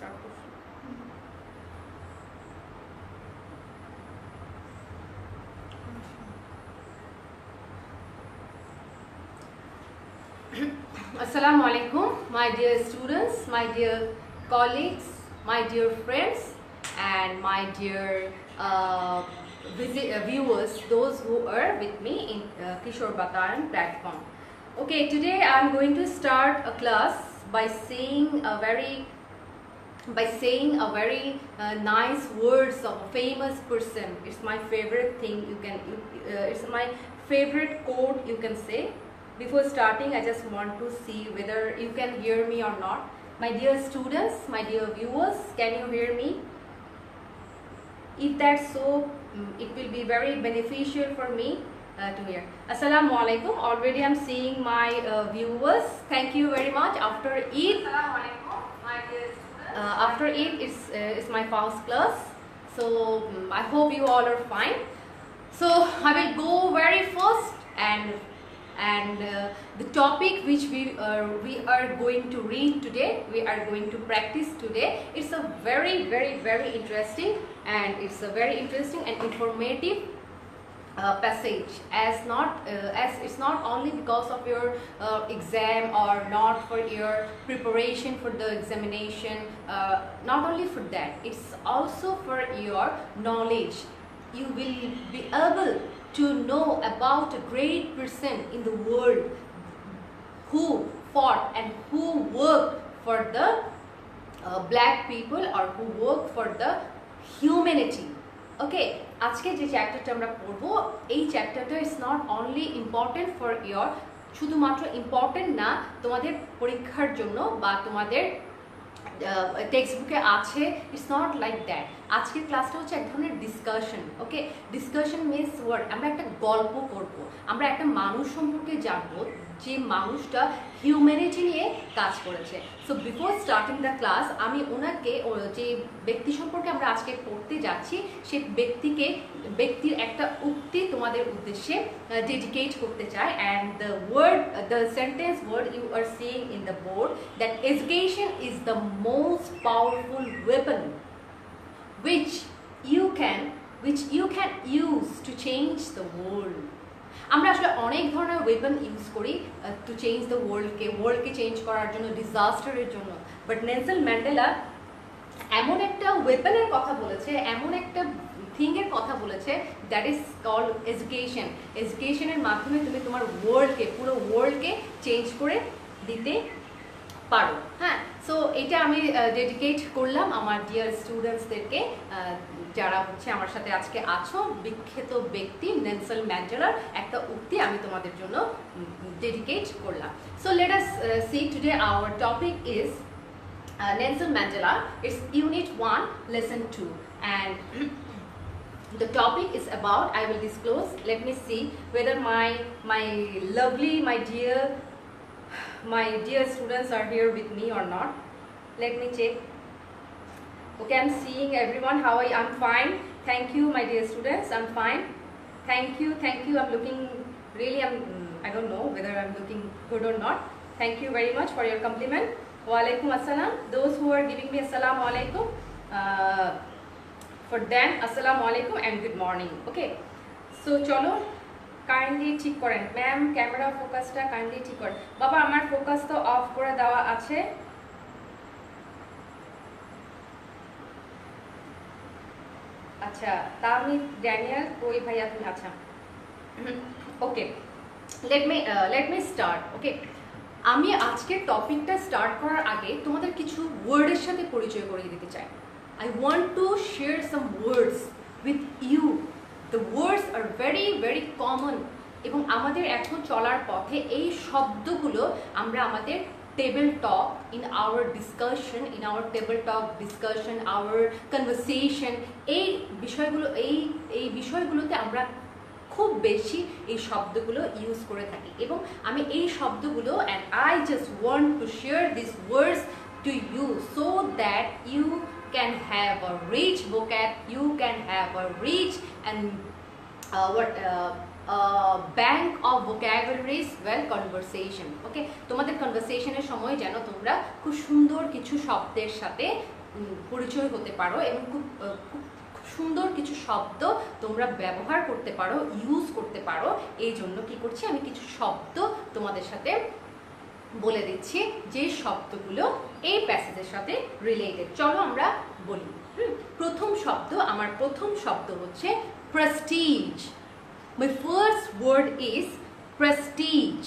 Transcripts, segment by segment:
start করছি। Assalamu alaikum, my dear students, my dear colleagues, my dear friends, and my dear viewers, those who are with me in Kishore Bataran platform. Okay, today I'm going to start a class by saying a very nice words of a famous person. It's my favorite thing. It's my favorite quote, you can say. Before starting, I just want to see whether you can hear me or not. My dear students, my dear viewers, can you hear me? If that's so, it will be very beneficial for me to hear. Assalamu alaikum. Already I'm seeing my viewers. Thank you very much. After Eid, Assalamu alaikum, my dear students. After Eid is my first class, so I hope you all are fine. So I will go very first and the topic which we are going to read today, we are going to practice today. It's a very interesting, and it's a very interesting and informative passage, as it's not only because of your exam or not for your preparation for the examination, not only for that, it's also for your knowledge. You will be able to know about a great person in the world who fought and who worked for the black people, or who worked for the humanity. Okay, আজকে যে চ্যাপ্টারটা আমরা পড়বো, এই চ্যাপ্টারটা is not only important for your, শুধুমাত্র important না তোমাদের পরীক্ষার জন্য বা তোমাদের টেক্সট বুকে আছে, ইটস নট লাইক দ্যাট। আজকের ক্লাসটা হচ্ছে এক ধরনের ডিসকাশন। ওকে, ডিসকাশন মিনস ওয়ার্ড, আমরা একটা গল্প করব, আমরা একটা মানুষ সম্পর্কে জানবো যে মানুষটা হিউম্যানিটি নিয়ে কাজ করেছে। So before starting the class, আমি ওনাকে, যে ব্যক্তি সম্পর্কে আমরা আজকে পড়তে যাচ্ছি, সে ব্যক্তির একটা উক্তি তোমাদের উদ্দেশ্যে ডেডিকেট করতে চাই। And the sentence word you are seeing in the board, that education is the most powerful weapon which you can use to change the world. আমরা আসলে অনেক ধরনের ওয়েপন ইউজ করি টু চেঞ্জ দ্য ওয়ার্ল্ডকে চেঞ্জ করার জন্য, ডিজাস্টারের জন্য, but Nelson Mandela এমন একটা ওয়েপনের কথা বলেছে, এমন একটা থিংয়ের কথা বলেছে, দ্যাট ইজ কল্ড এডুকেশন। এডুকেশনের মাধ্যমে তুমি তোমার পুরো ওয়ার্ল্ডকে চেঞ্জ করে দিতে পারো। হ্যাঁ, সো এটা আমি ডেডিকেট করলাম আমার ডিয়ার স্টুডেন্টসদেরকে, যারা হচ্ছে আমার সাথে আজকে আছো। বিখ্যাত ব্যক্তি নেলসন ম্যান্ডেলার একটা উক্তি আমি তোমাদের জন্য ডেডিকেট করলাম। So let us see today our topic is Nelson Mandela. It's Unit 1, Lesson 2, and the topic is about, I will disclose, let me see whether my lovely, my dear students are here with me or not. Let me check. Okay, I'm seeing everyone. How are you? I'm fine. Thank you, my dear students. I'm fine. Thank you. I'm looking really, I don't know whether I'm looking good or not. Thank you very much for your compliment. Wa alaikum assalam. Those who are giving me assalamu alaikum, for them assalamu alaikum and good morning. Okay, so cholo kindly ঠিক করেন ma'am, camera ফোকাসটা kindly ঠিক করেন। বাবা, আমার focus তো of করে দেওয়া আছে। আচ্ছা, তামিদ ড্যানিয়েল কই ভাইয়া তুমি? আচ্ছা, ওকে, লেট মি স্টার্ট। ওকে, আমি আজকের টপিকটা স্টার্ট করার আগে তোমাদের কিছু ওয়ার্ডের সাথে পরিচয় করিয়ে দিতে চাই। I want to share some words with you. The words are very common, এবং আমাদের এখন চলার পথে এই শব্দগুলো আমরা আমাদের table talk, in our table talk discussion, hour conversation, এই বিষয়গুলোতে আমরা খুব বেশি এই শব্দগুলো ইউজ করে থাকি। এবং আমি এই শব্দগুলো, and I just want to share this words to you so that you can have a rich vocab, you can have a rich and bank of vocabularies, well, conversation. Okay, তোমাদের কনভারসেশনের সময় যেন তোমরা খুব সুন্দর কিছু শব্দের সাথে পরিচয় হতে পারো এবং খুব সুন্দর কিছু শব্দ তোমরা ব্যবহার করতে পারো, ইউজ করতে পারো। এই জন্য কি করছি, আমি কিছু শব্দ তোমাদের সাথে বলে দিচ্ছি যে শব্দগুলো এই প্যাসেজের সাথে রিলেটেড। চলো আমরা বলি। আমার প্রথম শব্দ হচ্ছে Prestige. My first word is prestige.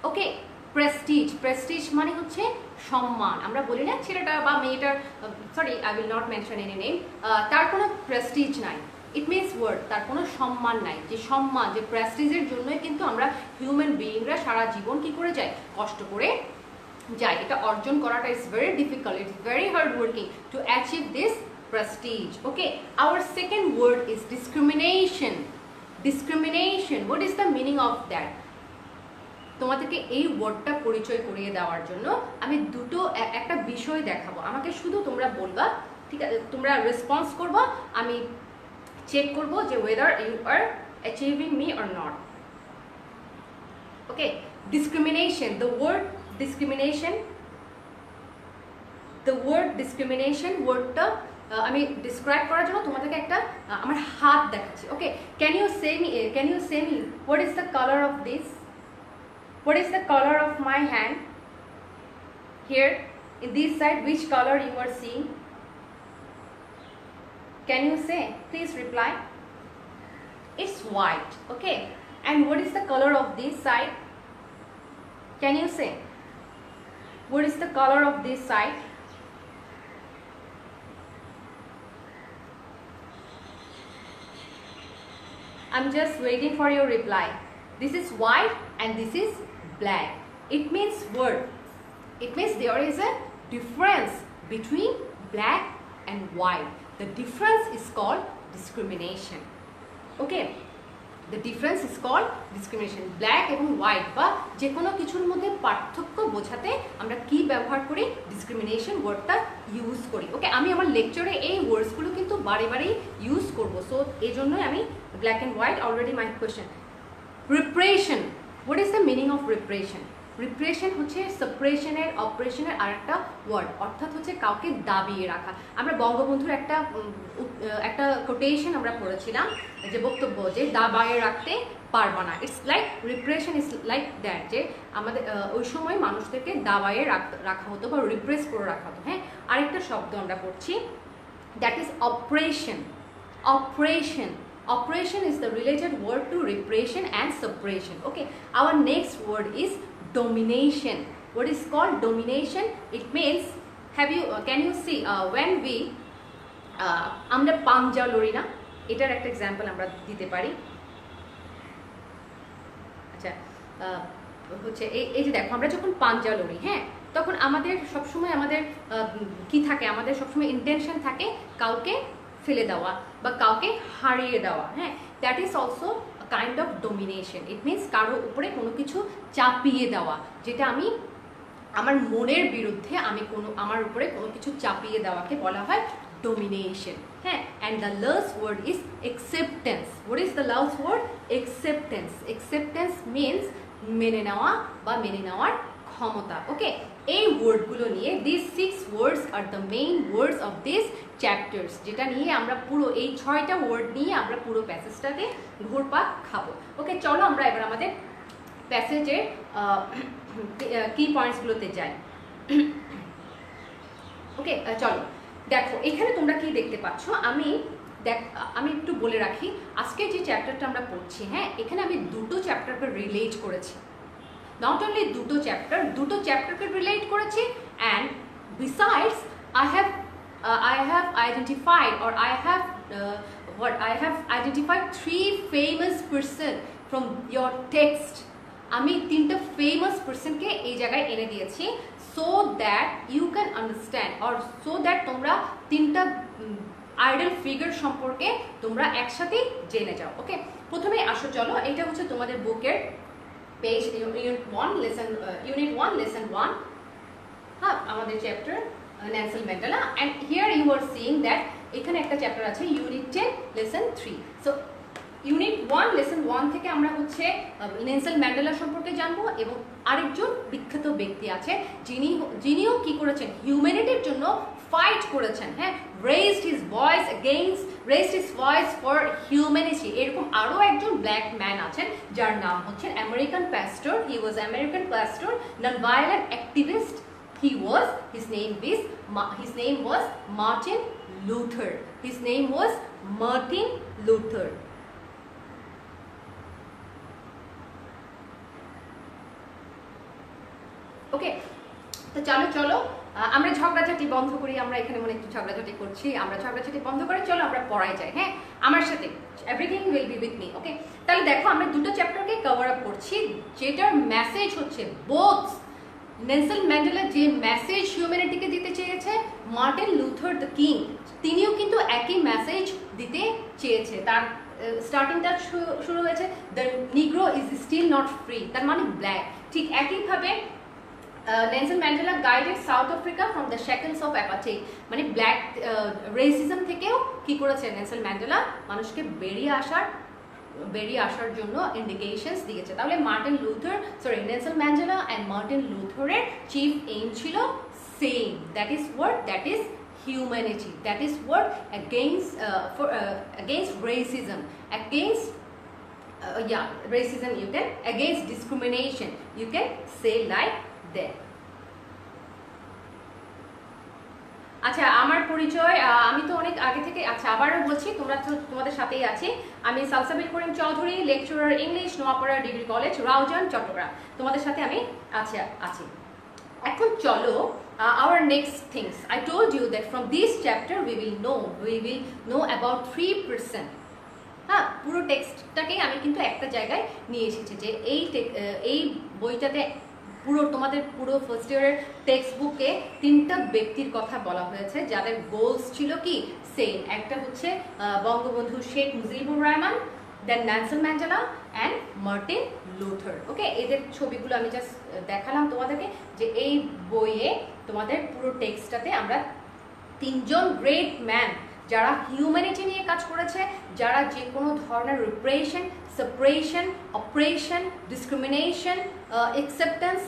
Okay, Prestige. Prestige মানে হচ্ছে সম্মান। আমরা বলি না ছেলেটা বা মেয়েটার, sorry I will not mention any name, তার কোনো প্রেস্টিজ নাই, ইট মিনস ওয়ার্ড, তার কোনো সম্মান নাই। যে সম্মান, যে প্রেস্টিজের জন্যই কিন্তু আমরা হিউম্যান বিইংরা সারা জীবন কি করে যাই, কষ্ট করে যাই। এটা অর্জন করাটা is very difficult, it's very hard working to achieve this prestige. Okay, our second word is discrimination. Discrimination, what is the meaning of that? তোমাদেরকে এই ওয়ার্ডটা পরিচয় করিয়ে দেওয়ার জন্য আমি একটা বিষয় দেখাবো, আমাকে শুধু তোমরা বলবা, ঠিক আছে? তোমরা রেসপন্স করবা, আমি চেক করব যে whether you are achieving me or not. Okay, discrimination, the word discrimination, ওয়ার্ডটা আমি ডিসক্রাইব করার জন্য তোমাদেরকে একটা আমার হাত দেখাচ্ছি। Okay, can you say me what is the colour of this, what is the colour of my hand here in this side, which color you are seeing? Can you say? Please reply. It's white. Okay, and what is the color of this side? Can you say? What is the color of this side? I'm just waiting for your reply. This is white and this is black. It means what? It means there is a difference between black and white. The difference is called discrimination. Okay, the difference is called discrimination. Black এবং white বা যে কোনো কিছুর মধ্যে পার্থক্য বোঝাতে আমরা কি ব্যবহার করি, discrimination ওয়ার্ডটা ইউজ করি। ওকে, আমি আমার লেকচারে এই ওয়ার্ডসগুলো কিন্তু বারে বারেই ইউজ করবো, সো এই জন্যই আমি black and white. Already my question. Repression, what is the meaning of repression? Repression হচ্ছে সাপ্রেশনের, অপারেশনের আর একটা ওয়ার্ড, অর্থাৎ হচ্ছে কাউকে দাবিয়ে রাখা। আমরা বঙ্গবন্ধুর একটা কোটেশন আমরা পড়েছিলাম, যে বক্তব্য যে দাবিয়ে রাখতে পারবা না। It's like repression is like that, যে আমাদের ওই সময় মানুষদেরকে দাবিয়ে রাখা হতো বা রিপ্রেস করে রাখা হতো। হ্যাঁ, আরেকটা শব্দ আমরা পড়ছি, that is operation. Operation is the related word to repression and suppression. Okay, our next word is domination. What is called domination? It means, can you see when we আমরা পাঞ্জা লড়ি না, এটার একটা এক্সাম্পল আমরা দিতে পারি। আচ্ছা, হচ্ছে এই যে দেখো, আমরা যখন পাঞ্জা লড়ি, হ্যাঁ, তখন আমাদের সবসময় কি থাকে, আমাদের সবসময় ইন্টেনশন থাকে কাউকে ফেলে দেওয়া বা কাউকে হারিয়ে দেওয়া। হ্যাঁ, that is also kind of domination. It means কারোর উপরে কোনো কিছু চাপিয়ে দেওয়া, যেটা আমি আমার মনের বিরুদ্ধে আমার উপরে কোনো কিছু চাপিয়ে দেওয়াকে বলা হয় ডোমিনেশন। হ্যাঁ, and the last word is acceptance. What is the last word? Acceptance means মেনে নেওয়া বা মেনে নেওয়ার ক্ষমতা। ওকে, এই ওয়ার্ডগুলো নিয়ে this 6 words are the main words of this chapters, যেটা নিয়ে আমরা পুরো এই 6টা ওয়ার্ড নিয়ে আমরা পুরো প্যাসেজটাতে ঘুরপাক খাবো। ওকে, চলো আমরা এবার আমাদের প্যাসেজের কি পয়েন্টসগুলোতে যাই। ওকে, চলো দেখো, এখানে তোমরা কি দেখতে পাচ্ছ, আমি একটু বলে রাখি, আজকে যে চ্যাপ্টারটা আমরা পড়ছি, হ্যাঁ, এখানে আমি দুটো চ্যাপ্টারকে রিলেট করেছি। নট অনলি দুটো চ্যাপ্টারকে রিলেট করেছি, and besides I have identified, or I have identified 3 famous person from your text. আমি 3টা ফেমাস পারসনকে এই জায়গায় এনে দিয়েছি, so that you can understand, or so that তোমরা 3টা আইডল ফিগার সম্পর্কে তোমরা একসাথে জেনে যাও। ওকে, প্রথমে আসো, চলো, এটা হচ্ছে তোমাদের বুকের পেজ ইউনিট 1 লেসন 1, হ্যাঁ, আমাদের chapter Nelson Mandela. And here you are seeing that এখানে একটা চ্যাপ্টার আছে unit 10 lesson 3। So unit 1 lesson 1 থেকে আমরা হচ্ছে নেলসন ম্যান্ডেলা সম্পর্কে জানবো, এবং আরেকজন বিখ্যাত ব্যক্তি আছে যিনিও কি করেছেন, হিউম্যানিটির জন্য ফাইট করেছেন, হ্যাঁ, raised his voice for humanity। এরকম আরো একজন ব্ল্যাক ম্যান আছেন যার নাম হচ্ছে American pastor. He was American pastor, non-violent activist। His name was Martin Luther। His name was Martin Luther। ওকে, তো চলো আমরা ঝগড়াঝাটি বন্ধ করি। আমরা এখানে মনে একটু ঝগড়াঝাটি করছি, আমরা ঝগড়াঝাটি বন্ধ করে চলো আমরা পড়ায় যাই। হ্যাঁ, আমার সাথে everything will be with me. Okay, তাহলে দেখো আমরা দুটো চ্যাপ্টারকে কভার আপ করছি, যেটার মেসেজ হচ্ছে বোথ নেলসন ম্যান্ডেলা যে মেসেজ হিউম্যানিটিকে দিতে চেয়েছে, মার্টিন লুথার দ্য কিং তিনিও কিন্তু একই মেসেজ দিতে চেয়েছে। তার স্টার্টিংটা শুরু হয়েছে the negro is still not free, তার মানে ব্ল্যাক। ঠিক একইভাবে Nelson Mandela guided South Africa from the shackles of apartheid, মানে ব্ল্যাক রেসিজম থেকেও কি করেছে নেলসন ম্যান্ডেলা মানুষকে বেরিয়ে আসার জন্য ইন্ডিকেশনস দিয়েছে। তাহলে নেলসন ম্যান্ডেলা অ্যান্ড মার্টিন লুথারের চিফ এইম ছিল same, that is humanity, that is what against racism, racism, you can, against discrimination, you can say like that। আচ্ছা, আমার পরিচয় আমি তো অনেক আগে থেকে, আচ্ছা আবারও বলছি, তোমাদের সাথেই আছি আমি, Salsabil Karim Chowdhury, lecturer English, Noapara degree college, Raozan, Chattogram. তোমাদের সাথে আমি আছি। এখন চলো our next things, I told you that from this chapter we will know about 3%। হ্যাঁ, পুরো টেক্সটটাকেই আমি কিন্তু একটা জায়গায় নিয়ে এসেছি যে এই বইটাতে তোমাদের পুরো ফার্স্ট ইয়ারের টেক্সট বুকে 3টা ব্যক্তির কথা বলা হয়েছে যাদের গোলস ছিল কি সেম। একটা হচ্ছে Bangabandhu Sheikh Mujibur Rahman, then Nelson Mandela and Martin Luther. Okay, এদের ছবিগুলো আমি জাস্ট দেখালাম তোমাদেরকে যে এই বইয়ে তোমাদের পুরো টেক্সটটাতে আমরা 3জন গ্রেট ম্যান যারা হিউম্যানিটি নিয়ে কাজ করেছে, যারা যে কোনো ধরনের repression, separation, operation, discrimination, acceptance,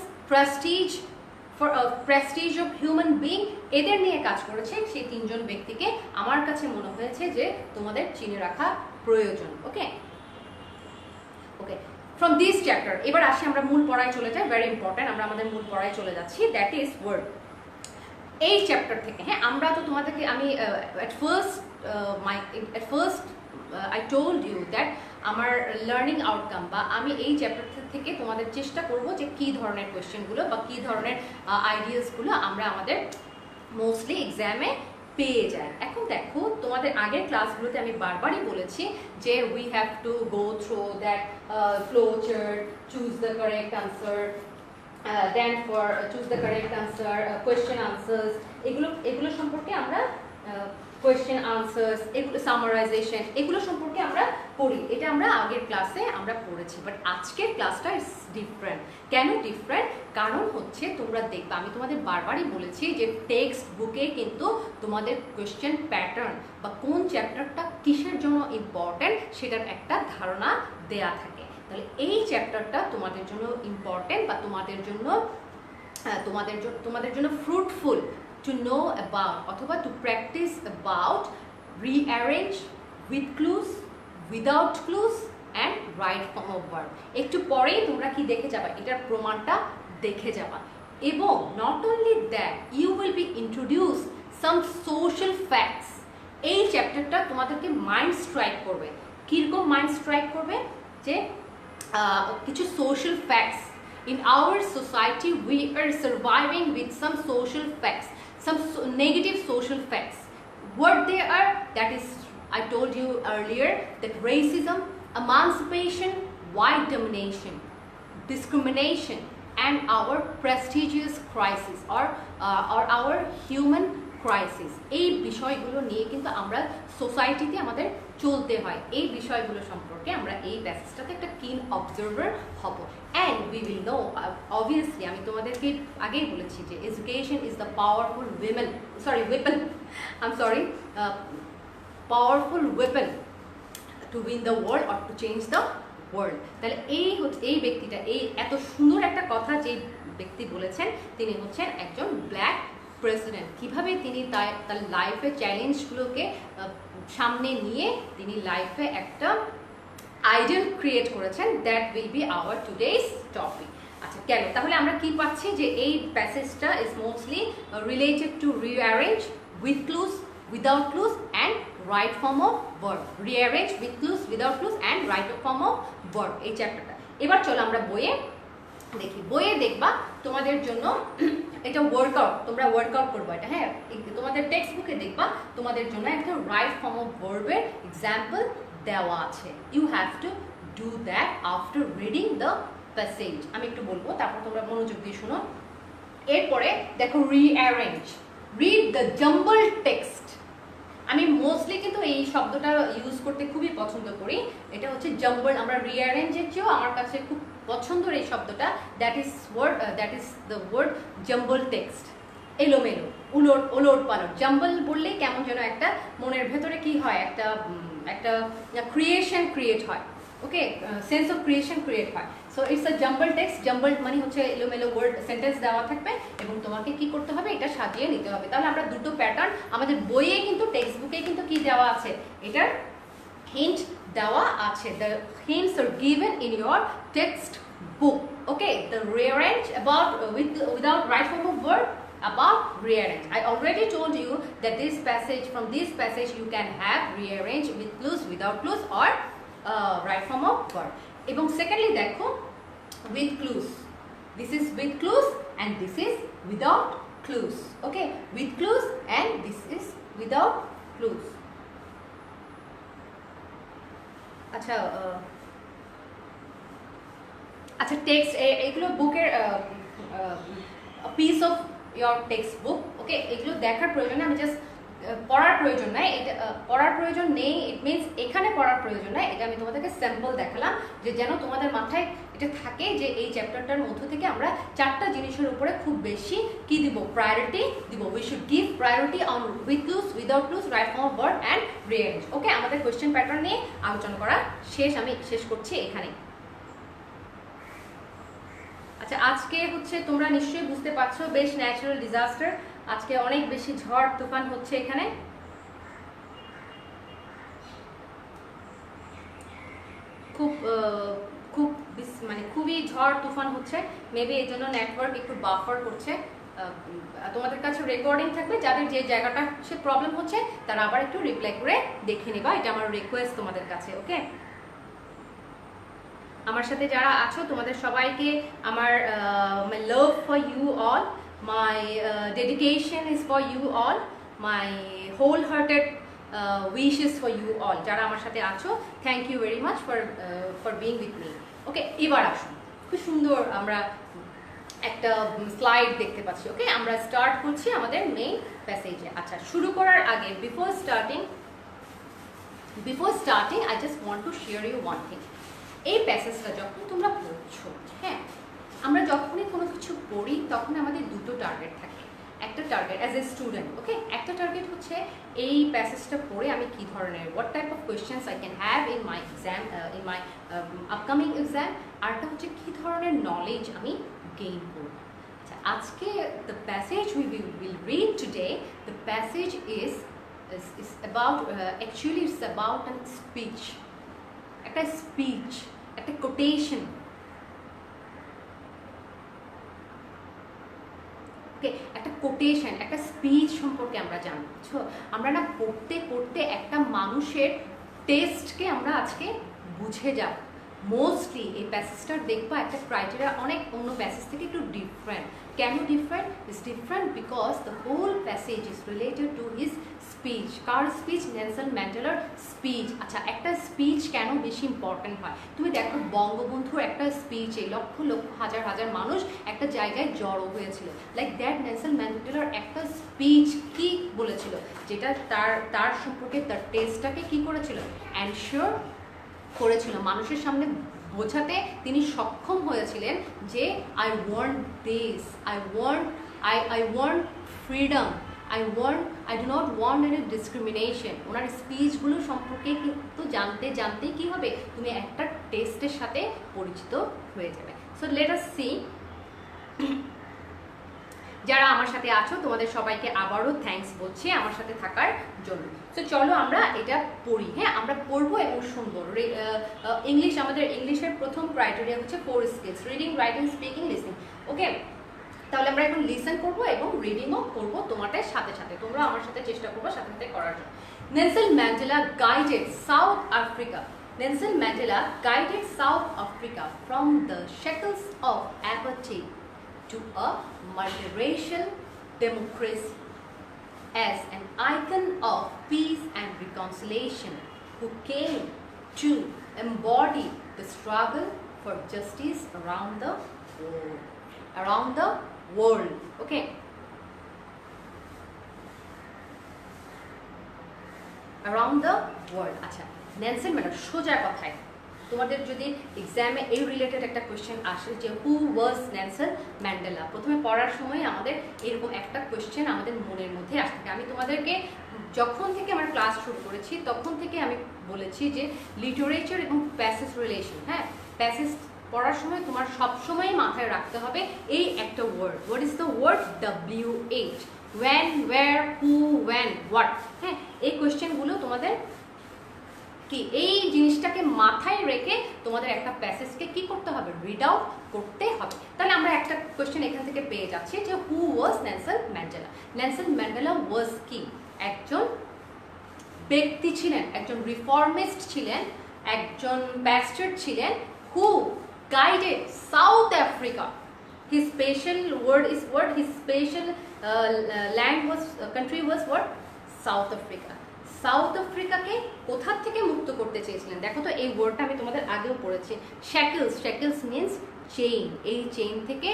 Prestige of human being, এদের নিয়ে কাজ করেছে। সেই 3জন ব্যক্তিকে আমার কাছে মনে হয়েছে যে তোমাদের চিনে রাখা প্রয়োজন। ওকে, ফ্রম দিস চ্যাপ্টার এবার আসি আমরা মূল পড়ায় চলে যাই, ভেরি ইম্পর্টেন্ট, আমরা আমাদের মূল পড়ায় চলে যাচ্ছি, দ্যাট ইজ ওয়ার্ড। এই চ্যাপ্টার থেকে, হ্যাঁ, আমরা তো তোমাদেরকে আমি at first I told you that আমার লার্নিং আউটকাম বা আমি এই চ্যাপ্টার থেকে তোমাদের চেষ্টা করব যে কী ধরনের কোয়েশ্চেনগুলো বা কী ধরনের আইডিয়াসগুলো আমরা আমাদের মোস্টলি এক্সামে পেয়ে যায়। এখন দেখো, তোমাদের আগের ক্লাসগুলোতে আমি বারবারই বলেছি যে we have to go through that flow chart, choose the correct answer, then for choose the correct answer, question answers, এগুলো সম্পর্কে আমরা question answers, এগুলো সামারাইজেশন, এগুলো সম্পর্কে আমরা পড়ি। এটা আমরা আগের ক্লাসে আমরা পড়েছি, বাট আজকের ক্লাসটা ইজ ডিফারেন্ট। কেন ডিফারেন্ট? কারণ হচ্ছে তোমরা দেখবে, আমি তোমাদের বারবারই বলেছি যে টেক্সট বুকে কিন্তু তোমাদের কোয়েশ্চেন প্যাটার্ন বা কোন চ্যাপ্টারটা কিসের জন্য ইম্পর্টেন্ট সেটার একটা ধারণা দেয়া থাকে। তাহলে এই চ্যাপ্টারটা তোমাদের জন্য ইম্পর্টেন্ট বা তোমাদের জন্য ফ্রুটফুল টু নো অ্যাবাউট অথবা to practice about rearrange with clues, without clues and right form of verb. একটু পরেই তোমরা কি দেখে যাবা, এটার প্রমাণটা দেখে যাবা। এবং not only that, you will be introduce some social facts. এই চ্যাপ্টারটা তোমাদেরকে মাইন্ড স্ট্রাইক করবে। কীরকম মাইন্ড স্ট্রাইক করবে? যে কিছু social facts, in our society we are surviving with some social facts, some negative social facts. What they are, that is, I told you earlier, that racism, emancipation, white domination, discrimination, and our prestigious crisis or our human crisis, এই বিষয়গুলো নিয়ে কিন্তু আমরা সোসাইটিতে আমাদের চলতে হয়। এই বিষয়গুলো সম্পর্কে আমরা এই প্যাসেজটাতে একটা কিন অবজার্ভার হব। And we will know, obviously আমি তোমাদেরকে আগেই বলেছি যে education is the powerful powerful weapon to win the world or to change the world. তাহলে এই ব্যক্তিটা, এই এত সুন্দর একটা কথা যে ব্যক্তি বলেছেন, তিনি হচ্ছেন একজন ব্ল্যাক প্রেসিডেন্ট, কীভাবে তিনি তার লাইফে চ্যালেঞ্জগুলোকে সামনে নিয়ে তিনি লাইফে একটা আইডিয়াল ক্রিয়েট করেছেন। That will be our today's topic. আচ্ছা কেন তাহলে আমরা কি পাচ্ছি যে এই প্যাসেজটা is mostly related to rearrange with clues, without clues and right form of verb. Rearrange with clues, without clues and right form of verb, এই চ্যাপ্টারটা। এবার চলো আমরা বইয়ে দেখি। বইয়ে দেখবা তোমাদের জন্য এটা ওয়ার্কআউট, তোমরা ওয়ার্কআউট করবো এটা, হ্যাঁ। তোমাদের টেক্সট বুকে দেখবা তোমাদের জন্য একটা রাইট ফর্ম অফ ভার্বের এক্সাম্পল দেওয়া আছে। You have to do that after reading the passage. আমি একটু বলবো, তারপর তোমরা মনোযোগ দিয়ে শোনো। এরপরে দেখো rearrange, read the jumble text. আমি মোস্টলি কিন্তু এই শব্দটা ইউজ করতে খুবই পছন্দ করি। এটা হচ্ছে জাম্বল, আমরা রিঅ্যারেঞ্জের চেয়েও আমার কাছে খুব পছন্দের এই শব্দটা। That is the word jumble text. এলোমেলো, ওলট পালট। জাম্বল বললেই কেমন যেন একটা মনের ভেতরে কি হয়, একটা ক্রিয়েশন ক্রিয়েট হয়, ওকে, সেন্স অফ ক্রিয়েশন ক্রিয়েট হয়। So it's a jumble text. Jumble মানে হচ্ছে এলোমেলো ওয়ার্ড সেন্টেন্স দেওয়া থাকবে এবং তোমাকে কি করতে হবে, এটা সাজিয়ে নিতে হবে। তাহলে আমরা দুটো প্যাটার্ন আমাদের বইয়ে কিন্তু টেক্সট বুকে কিন্তু কি দেওয়া আছে, এটার হিন্ট দেওয়া আছে। The hints are given in your text book. Okay, the rearrange about without right form of verb, about rearrange. I already told you that from this passage you can have rearrange with clues, without clues, or right form of verb. এবং secondly দেখো with clues. This is with clues and this is without clues. Okay, with clues and this is without clues. আচ্ছা text, এগুলো বুকের piece of your text book. Okay, এগুলো দেখার প্রয়োজন আমি just পড়ার প্রয়োজন নাই, এটা পড়ার প্রয়োজন নেই। ইট মিনস এখানে পড়ার প্রয়োজন নাই, এটা আমি তোমাদেরকে স্যাম্পল দেখালাম যে যেন তোমাদের মাথায় এটা থাকে যে এই চ্যাপ্টারটার মধ্য থেকে আমরা চারটা জিনিসের উপরে খুব বেশি কি দিব, প্রায়োরিটি দিব। We should give priority on with clues, without clues, right form of verb and rearrange. Okay, আমাদের কোয়েশ্চেন প্যাটার্ন নিয়ে আলোচনা করা শেষ, আমি শেষ করছি এখানে। আচ্ছা আজকে হচ্ছে তোমরা নিশ্চয়ই বুঝতে পারছো বেশ ন্যাচারাল ডিজাস্টার, আজকে অনেক বেশি ঝড় তুফান হচ্ছে এখানে। খুবই ঝড় তুফান হচ্ছে, মেবি এই জন্য নেটওয়ার্ক একটু বাফার করছে। তোমাদের কাছে রেকর্ডিং থাকবে, যাদের যে জায়গাটা সে প্রবলেম হচ্ছে তারা আবার একটু রিপ্লাই করে দেখে নেবা, এটা আমার রিকোয়েস্ট তোমাদের কাছে। ওকে, আমার সাথে যারা আছো তোমাদের সবাইকে আমার my love for you all, my dedication is for you all, my whole hearted wishes for you all. যারা আমার সাথে আছো thank you very much for being with me. Okay, এবার আসুন, খুব সুন্দর আমরা একটা স্লাইড দেখতে পাচ্ছি। ওকে, আমরা স্টার্ট করছি আমাদের মেইন প্যাসেজে। আচ্ছা, শুরু করার আগে before starting I just want to share you one thing. এই প্যাসেজটা যখন তোমরা পড়ছো, হ্যাঁ, আমরা যখনই কোনো কিছু পড়ি তখন আমাদের দুটো টার্গেট থাকে। একটা টার্গেট অ্যাজ এ স্টুডেন্ট, ওকে, একটা টার্গেট হচ্ছে এই প্যাসেজটা পড়ে আমি কী ধরনের, what type of questions I can have in my exam, in my upcoming exam. আরটা হচ্ছে কী ধরনের নলেজ আমি গেইন করব। আচ্ছা, আজকে the passage we will read today, the passage is about, actually it's about an speech, একটা speech, একটা quotation. ওকে, একটা কোটেশন, একটা স্পিচ সম্পর্কে আমরা জানবো। আমরা না পড়তে পড়তে একটা মানুষের টেস্টকে আমরা আজকে বুঝে যাব। মোস্টলি এই প্যাসেজটার দেখবা একটা ক্রাইটেরিয়া অনেক অন্য প্যাসেজ থেকে একটু ডিফারেন্ট। কেন different? Is different because the whole passage is related to his speech. কার স্পিচ? নেলসন ম্যান্ডেলার স্পিচ। আচ্ছা, একটা স্পিচ কেন বেশি ইম্পর্টেন্ট হয়? তুমি দেখো বঙ্গবন্ধুর একটা স্পিচে লক্ষ লক্ষ হাজার হাজার মানুষ একটা জায়গায় জড়ো হয়েছিল। লাইক দ্যাট নেলসন ম্যান্ডেলার একটা স্পিচ কি বলেছিল, যেটা তার সম্পর্কে তার টেস্টটাকে কি করেছিল, এনশিওর করেছিল, মানুষের সামনে বোঝাতে তিনি সক্ষম হয়েছিলেন যে I want this, I want freedom, I do not want any discrimination. ওনার স্পিচগুলো সম্পর্কে কিন্তু জানতেই কী হবে, তুমি একটা টেস্টের সাথে পরিচিত হয়ে যাবে। সো লেট আস সি যারা আমার সাথে আছো তোমাদের সবাইকে আবারও থ্যাঙ্কস বলছি আমার সাথে থাকার জন্য। তো চলো আমরা এটা পড়ি, হ্যাঁ আমরা পড়বো এবং শুনবো। ইংলিশ, আমাদের ইংলিশের প্রথম ক্রাইটেরিয়া হচ্ছে 4 skills: reading, writing, speaking, listening. Okay, তাহলে আমরা এখন লিসেন করবো এবং রিডিংও করবো তোমাদের সাথে সাথে, তোমরা আমার সাথে চেষ্টা করবো সাথে সাথে করার জন্য। Nelson Mandela guided South Africa. Nelson Mandela guided South Africa from the shackles of apartheid to a multiracial democracy as an icon of peace and reconciliation, who came to embody the struggle for justice around the world. Around the world. Okay. Around the world. আচ্ছা, Nelson Mandela, সোজা কথায় তোমাদের যদি এক্সামে এই related একটা question আসে যে হু ওয়াজ নেলসন ম্যান্ডেলা, প্রথমে পড়ার সময় আমাদের এরকম একটা কোয়েশ্চেন আমাদের মনের মধ্যে আসে। আমি তোমাদেরকে যখন থেকে আমার ক্লাস শুরু করেছি তখন থেকে আমি বলেছি যে লিটারেচার এবং প্যাসেজ রিলেশন, হ্যাঁ প্যাসেজ পড়ার সময় তোমার সবসময় মাথায় রাখতে হবে এই একটা word. What is the word? WH, when, where, who, when, what। হ্যাঁ, এই কোয়েশ্চেনগুলো তোমাদের কি এই জিনিসটাকে মাথায় রেখে তোমাদের একটা প্যাসেজকে কি করতে হবে? রিড আউট করতে হবে। তাহলে আমরা একটা কোয়েশ্চেন এখান থেকে পেয়ে যাচ্ছি যে হু ওয়াজ নেলসন ম্যান্ডেলা। নেলসন ম্যান্ডেলা ওয়াজ কি? একজন ব্যক্তি ছিলেন, একজন রিফর্মিস্ট ছিলেন, একজন ব্যাস্টার্ড ছিলেন, হু guided South Africa. His special word is what? His special land was, country was what? South Africa. South আফ্রিকাকে কোথা থেকে মুক্ত করতে চেয়েছিলেন? দেখো তো এই ওয়ার্ডটা আমি তোমাদের আগেও পড়েছি, শ্যাকেলস। শ্যাকেলস মিন্স চেইন। এই চেইন থেকে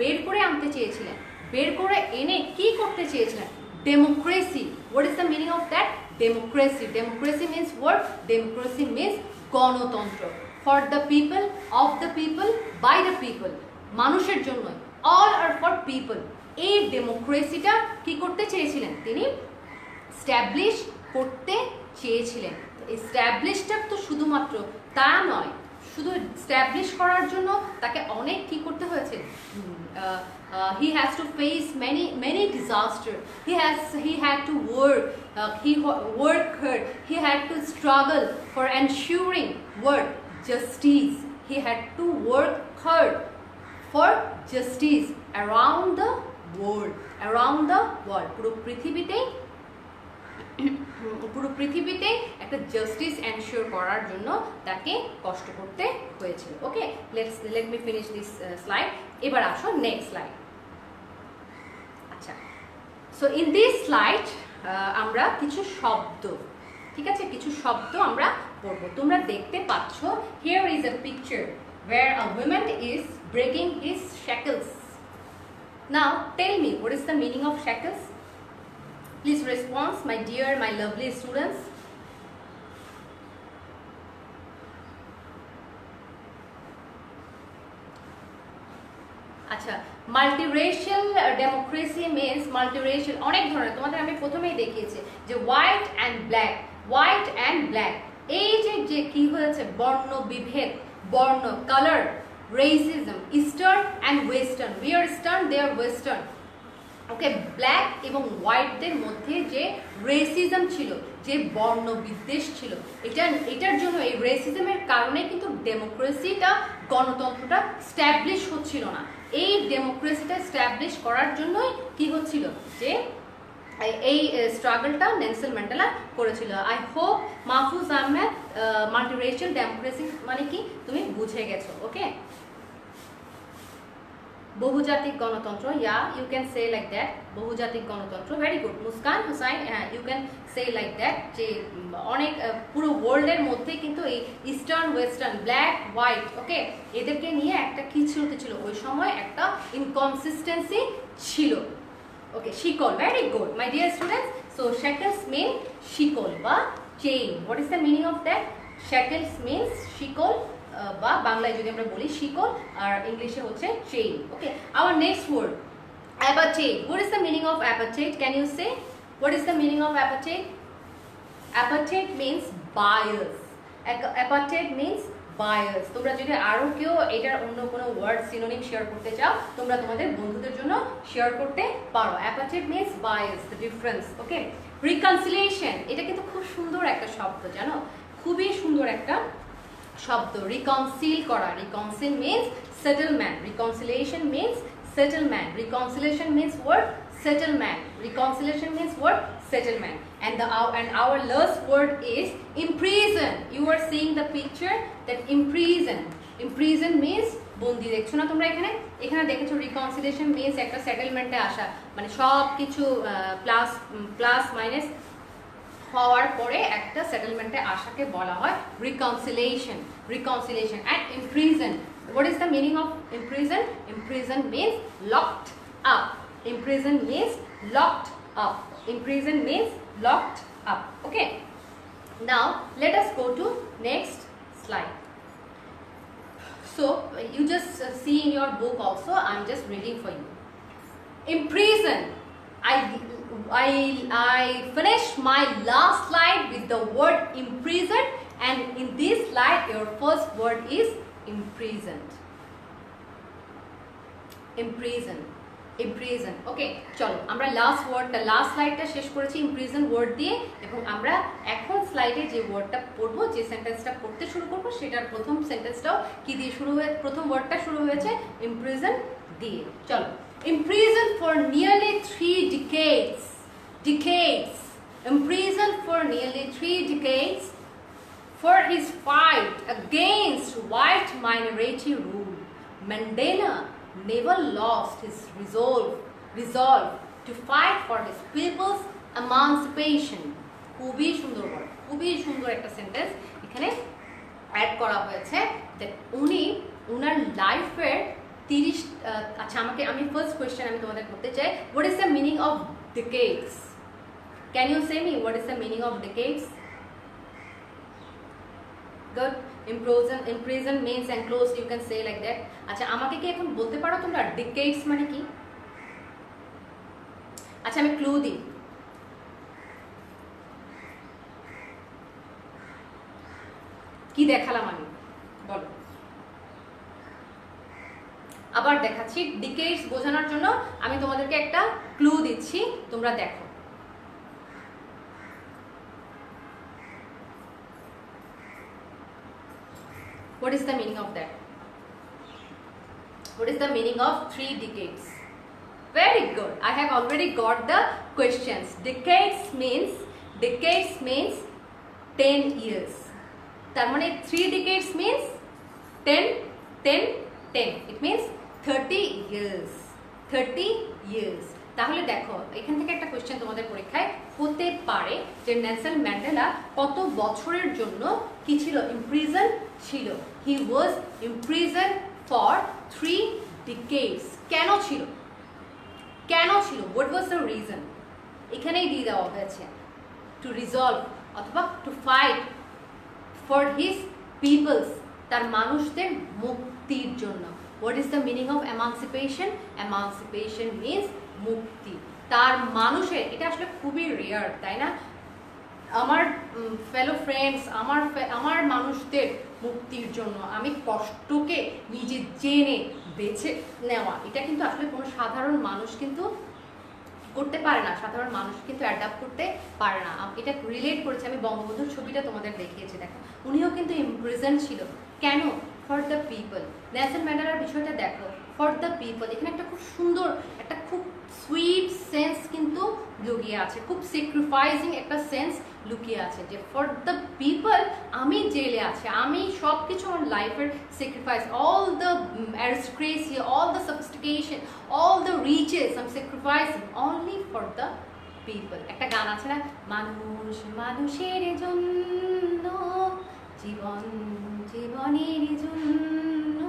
বের করে আনতে চেয়েছিলেন, বের করে এনে কি করতে চেয়েছিলেন? Democracy. What is the meaning of that? Democracy. Democracy means what? Democracy means গণতন্ত্র। For the people, of the people, by the people, মানুষের জন্য। All are for people. এই ডেমোক্রেসিটা কি করতে চেয়েছিলেন? তিনি স্ট্যাবলিশ করতে চেয়েছিলেন। এস্ট্যাবলিশটা তো শুধুমাত্র তা নয়, শুধু স্ট্যাবলিশ করার জন্য তাকে অনেক কি করতে হয়েছে? he has to face many disaster. He had to work hard. He had to struggle for ensuring what? Justice. He had to work hard for justice around the world. Around the world. পুরো পৃথিবীতে একটা justice ensure করার জন্য তাকে কষ্ট করতে হয়েছিল। Okay, let me finish this slide. এবার আসো নেক্সট স্লাইড। আচ্ছা, সো ইন দিস স্লাইড আমরা কিছু শব্দ, ঠিক আছে, কিছু শব্দ আমরা পড়বো। তোমরা দেখতে পাচ্ছ, here is a picture where a woman is breaking his shackles. Now tell me, what is the meaning of shackles? Please respond, my dear, my lovely students. আচ্ছা, মাল্টিরেশিয়াল ডেমোক্রেসি মিন্স মাল্টিরেশিয়াল, অনেক ধরনের। তোমাদের আমি প্রথমেই দেখিয়েছি যে white and black, white and black, এই যে কি হয়েছে বর্ণ বিভেদ, বর্ণ, colour, racism, eastern and western, we are eastern, they are western. Okay, black এবং হোয়াইটদের মধ্যে যে রেসিজম ছিল, যে বর্ণ বিদ্বেষ ছিল, এটার জন্য, এই রেসিজমের কারণে কিন্তু ডেমোক্রেসিটা, গণতন্ত্রটা স্ট্যাবলিশ হচ্ছিল না। এই ডেমোক্রেসিটা স্ট্যাবলিশ করার জন্যই কি হচ্ছিল, যে এই স্ট্রাগলটা নেলসন ম্যান্ডেলা করেছিল। I hope Mahfuz Ahmed multiracial democracy মানে কি তুমি বুঝে গেছো। ওকে, বহুজাতিক গণতন্ত্র, yeah you can say like that, বহুজাতিক গণতন্ত্র। Very good Muskan Hussain, you can say like that, যে অনেক পুরো ওয়ার্ল্ডের মধ্যে কিন্তু এই eastern western, black white, okay, এদেরকে নিয়ে একটা কি ছিল ওই সময়, একটা ইনকনসিস্টেন্সি ছিল। ওকে, শিকল। Very good my dear students. So shackles mean শিকল বা chain. What is the meaning of that? Shackles means শিকল, বা বাংলায় যদি আমরা বলি শিকল, আর ইংলিশে হচ্ছে chain. Okay, our next word apartheid. What is the meaning of apartheid? Can you say what is the meaning of apartheid? Apartheid means bias. Apartheid means bias. তোমরা যদি আরও কেউ এটার অন্য কোনো ওয়ার্ড সিনোনিম শেয়ার করতে চাও তোমরা তোমাদের বন্ধুদের জন্য শেয়ার করতে পারো। Apartheid means bias, the difference. Okay, reconciliation, এটা কিন্তু খুব সুন্দর একটা শব্দ, জানো, খুবই সুন্দর একটা শব্দ। রিকনসিল করা, reconcile means settlement, reconciliation means settlement. Reconciliation means what? Settlement. Reconciliation means what? Settlement. And our last word is imprison. You are seeing the picture that imprison. Imprison means বন্দি। দেখছো না তোমরা এখানে, এখানে দেখেছো reconciliation means একটা সেটেলমেন্টে আসা, মানে সব কিছু প্লাস মাইনাস হওয়ার পরে একটা সেটেলমেন্টে আসাকে বলা হয় reconciliation. Reconciliation. And imprison, what is the meaning of imprison? Imprison means locked up. Imprison means locked up. Imprison means locked up. Okay, now let us go to next slide. So you just see in your book also, I'm just reading for you. Imprison, I finished my last slide with the word imprison, and in this slide your first word is imprisoned. Imprison, imprison. ওকে, চলো আমরা last স্লাইডটা শেষ করেছি imprison word দিয়ে, এবং আমরা এখন স্লাইডে যে ওয়ার্ডটা পড়বো, যে সেন্টেন্সটা পড়তে শুরু করবো, সেটার প্রথম সেন্টেন্সটাও কি দিয়ে শুরু হয়ে, প্রথম ওয়ার্ডটা শুরু হয়েছে imprison দিয়ে। চলো, imprisoned for nearly 3 decades. Imprisoned for nearly 3 decades for his fight against white minority rule, Mandela never lost his resolve to fight for his people's emancipation. খুবই সুন্দর ওয়ার্ড, খুবই সুন্দর একটা সেন্টেন্স এখানে অ্যাড করা হয়েছে। দ্যাট উনি ওনার লাইফের 30, আচ্ছা আমি ফার্স্ট কোয়েশ্চেন আমি তোমাদের করতে চাই, what is the meaning of decades? Can you say me what is the meaning of decades? Good. Imprison means enclosed, you can say like that. আচ্ছা আমাকে কি এখন বলতে পারো তোমরা decades মানে কি? আচ্ছা আমি ক্লু দিই, কি দেখালাম আমি, বলো। আবার দেখাচ্ছি, decades বোঝানোর জন্য আমি তোমাদেরকে একটা ক্লু দিচ্ছি, তোমরা দেখো। What is the meaning of that? What is the meaning of 3 decades? Very good. I have already got the questions. Decades means 10 years. তার মানে 3 decades means 10. It means 30 years. 30 years. তাহলে দেখো এখান থেকে একটা কোশ্চেন তোমাদের পরীক্ষায় হতে পারে যে নেলসন ম্যান্ডেলা কত বছরের জন্য কি ছিল? ইমপ্রিজন ছিল। হি ওয়াজ ইমপ্রিজন ফর 3 decades. কেন ছিল? What was the reason? এখানেই দিয়ে দেওয়া হয়েছে, টু রিজলভ অথবা to fight for his people's, তার মানুষদের মুক্তির জন্য। What is the meaning of এমানসিপেশন? এমানসিপেশন means মুক্তি। তার মানুষের, এটা আসলে খুবই রেয়ার, তাই না? আমার ফেলো ফ্রেন্ডস, আমার মানুষদের মুক্তির জন্য আমি কষ্টকে নিজে জেনে বেছে নেওয়া, এটা কিন্তু আসলে কোনো সাধারণ মানুষ কিন্তু করতে পারে না, সাধারণ মানুষ কিন্তু অ্যাডাপ্ট করতে পারে না। এটা রিলেট করেছে, আমি বঙ্গবন্ধুর ছবিটা তোমাদের দেখিয়েছি, দেখো উনিও কিন্তু ইমপ্রিজন ছিল। কেন? For the people. নেলসন ম্যান্ডেলার বিষয়টা দেখো, ফর দ্য পিপল, এখানে একটা খুব সুন্দর, একটা খুব সুইট সেন্স কিন্তু লুকিয়ে আছে, খুব স্যাক্রিফাইসিং একটা সেন্স লুকিয়ে আছে, যে ফর দ্য পিপল আমি জেলে আছি, আমি সব কিছু আমার লাইফের sacrifice, all the aristocracy, all the sophistication, all the riches I am sacrificing only for the people. একটা গান আছে না, মানুষ মানুষের জন্য, জীবন জীবনের জন্য,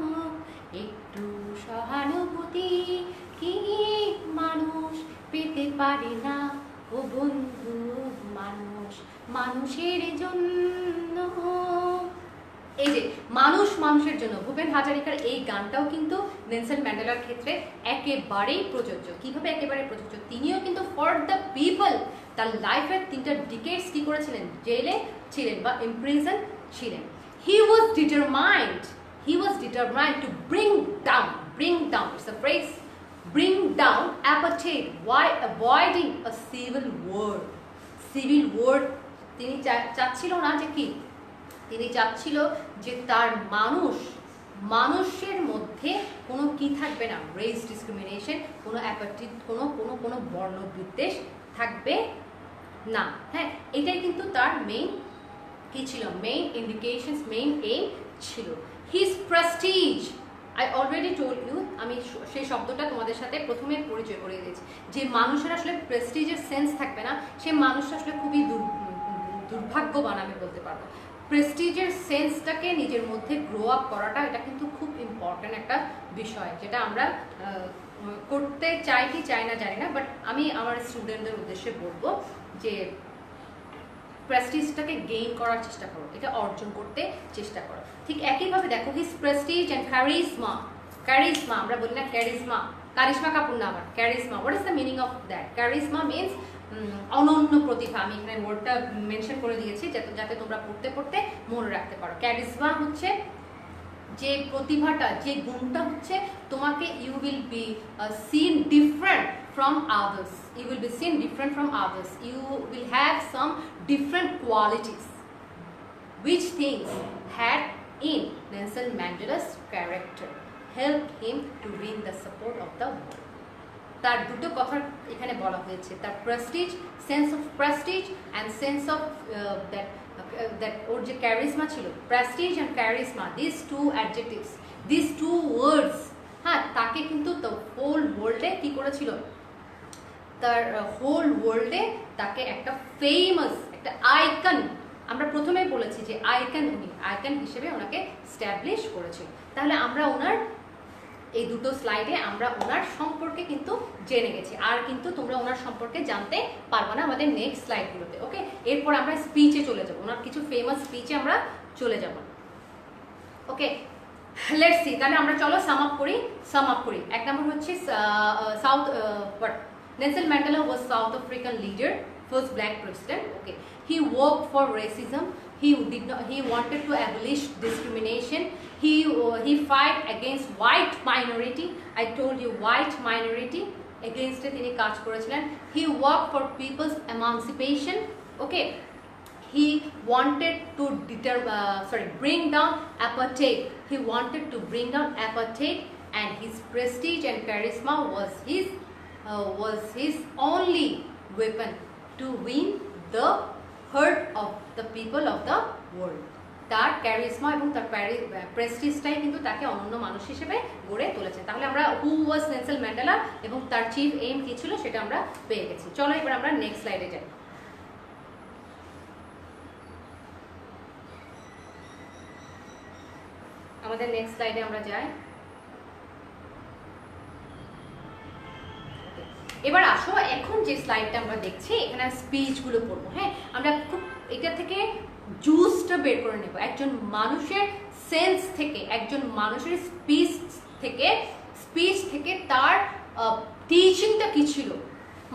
একটু সহানুভূতি কি মানুষ পেতে পারে না? ও বন্ধু, মানুষ মানুষের জন্য। এই যে মানুষ মানুষের জন্য, ভূপেন হাজারিকার এই গানটাও কিন্তু নেলসন ম্যান্ডেলার ক্ষেত্রে একেবারেই প্রযোজ্য। কিভাবে একেবারে প্রযোজ্য? তিনিও কিন্তু ফর দ্য পিপল তার লাইফের 3টা ডিকেডস কি করেছিলেন? জেলে ছিলেন বা ইমপ্রিজন ছিলেন। He was determined to bring down, it's a phrase, bring down apartheid while avoiding a civil war. তিনি চাচ্ছিল না যে কি, তিনি চাচ্ছিল যে তার মানুষের মধ্যে কোনো কি থাকবে না, রেস ডিসক্রিমিনেশন, কোনো অ্যাপার্টিড, কোনো বর্ণ বিদ্বেষ থাকবে না। হ্যাঁ, এটাই কিন্তু তার মেইন কি ছিল, মেইন ইন্ডিকেশনস, মেইন এইম ছিল। His prestige, I already told you, আমি সেই শব্দটা তোমাদের সাথে প্রথমে পরিচয় করিয়ে দিয়েছি, যে মানুষের আসলে প্রেস্টিজের সেন্স থাকবে না, সে মানুষটা আসলে খুবই দুর্ভাগ্যবান আমি বলতে পারবো। প্রেস্টিজের সেন্সটাকে নিজের মধ্যে গ্রো আপ করাটা, এটা কিন্তু খুব ইম্পর্ট্যান্ট একটা বিষয়, যেটা আমরা করতে চাই কি চাই না জানি না, বাট আমি আমার স্টুডেন্টদের উদ্দেশ্যে বলবো যে প্রেস্টিজটাকে গেইন করার চেষ্টা করো, এটা অর্জন করতে চেষ্টা করো। ঠিক একইভাবে দেখো, হিজ প্রেস্টিজ অ্যান্ড ক্যারিজমা, আমরা বলি না কারিশমা কাপুর না, আবার charisma, what is the meaning of that? Charisma means অনন্য প্রতিভা। আমি এখানে ওয়ার্ডটা মেনশন করে দিয়েছি যাতে তোমরা পড়তে মনে রাখতে পারো। ক্যারিজমা হচ্ছে যে প্রতিভাটা, যে গুণটা হচ্ছে তোমাকে, you will be seen different from others, you will be seen different from others, you will have some different qualities, which things had in Nelson Mandela's character helped him to win the support of the world. তার দুটো কথা এখানে বলা হয়েছে, তার prestige, sense of prestige and sense of that, ওর যে charisma ছিল, prestige and charisma, this two adjectives, this two words, হ্যাঁ, তাকে কিন্তু দ্য হোল ওয়ার্ল্ডে কি করেছিল, তার হোল ওয়ার্ল্ডে তাকে একটা ফেমাস, একটা আইকন, আমরা প্রথমেই বলেছি যে আইকন, উনি আইকন হিসেবে ওনাকে স্ট্যাবলিশ করেছিল। তাহলে আমরা ওনার এই দুটো স্লাইডে আমরা ওনার সম্পর্কে কিন্তু জেনে গেছি, আর কিন্তু তোমরা ওনার সম্পর্কে জানতে পারবো না আমাদের নেক্সট স্লাইডগুলোতে। ওকে, এরপর আমরা স্পিচে চলে যাব, ওনার কিছু ফেমাস স্পিচে আমরা চলে যাব। ওকে, লেটস সি, তাহলে আমরা চলো সাম আপ করি। এক নম্বর হচ্ছে Nelson Mandela was South African leader, first black president. Okay, he worked for racism. He wanted to abolish discrimination. He fight against white minority. I told you, white minority against it তিনি কাজ করেছিলেন। He worked for people's emancipation. Okay, he wanted to bring down apartheid. He wanted to bring down apartheid, and his prestige and charisma was his only weapon to win the heart of the people of the world. তার charisma এবং তার প্রেস্টিজটাই কিন্তু তাকে অনন্য মানুষ হিসেবে গড়ে তুলেছে। তাহলে আমরা হু ওয়াজ নেলসন ম্যান্ডেলা এবং তার চিফ এইম কি ছিল সেটা আমরা পেয়ে গেছি। চলো এবার আমরা নেক্সট স্লাইডে যাই। আমাদের নেক্সট স্লাইডে আমরা যাই। এবার আসো, এখন যে স্লাইডটা আমরা দেখছি এখানে স্পিচগুলো পড়বো। হ্যাঁ, আমরা খুব এটা থেকে জুসটা বের করে নেব, একজন মানুষের সেন্স থেকে, একজন মানুষের স্পিচ থেকে তার টিচিংটা কি ছিল,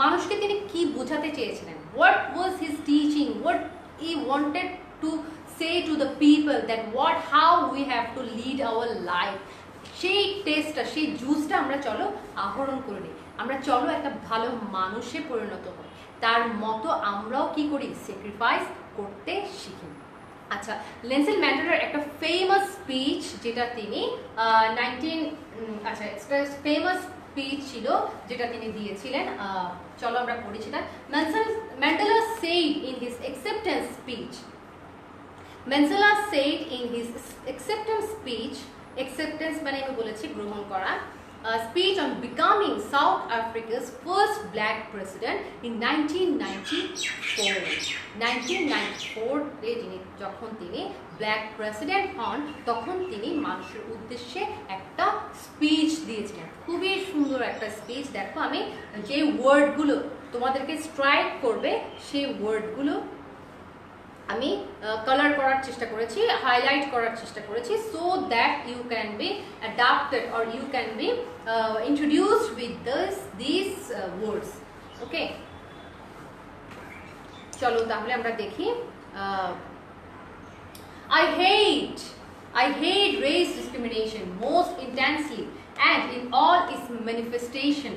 মানুষকে তিনি কি বোঝাতে চেয়েছিলেন, what was his teaching, what he wanted to say to the people, that how we have to lead our life. সেই টেস্টটা, সেই জুসটা আমরা চলো আহরণ করে নিই। আমরা চলো একটা ভালো মানুষে পরিণত হই, তার মতো আমরাও কি করি, স্যাক্রিফাইস করতে শিখি। আচ্ছা, নেলসন ম্যান্ডেলার একটা ফেমাস স্পিচ, যেটা তিনি একটা ফেমাস স্পিচ ছিল যেটা তিনি দিয়েছিলেন, চলো আমরা পড়ি সেটা। Mandela said in his acceptance speech, acceptance মানে আমি বলেছি গ্রহণ করা, speech on becoming South Africa's first black president in 1994 যখন তিনি ব্ল্যাক প্রেসিডেন্ট হন, তখন তিনি মানুষের উদ্দেশ্যে একটা স্পিচ দিয়েছিলেন। খুবই সুন্দর একটা স্পিচ। দেখো, আমি যে ওয়ার্ডগুলো তোমাদেরকে স্ট্রাইক করবে সেই ওয়ার্ডগুলো আমি কালার করার চেষ্টা করেছি, হাইলাইট করার চেষ্টা করেছি, so that you can be adapted or you can be introduced with this words. Okay, চলো তাহলে আমরা দেখি। I hate race discrimination most intensely and in all its manifestation.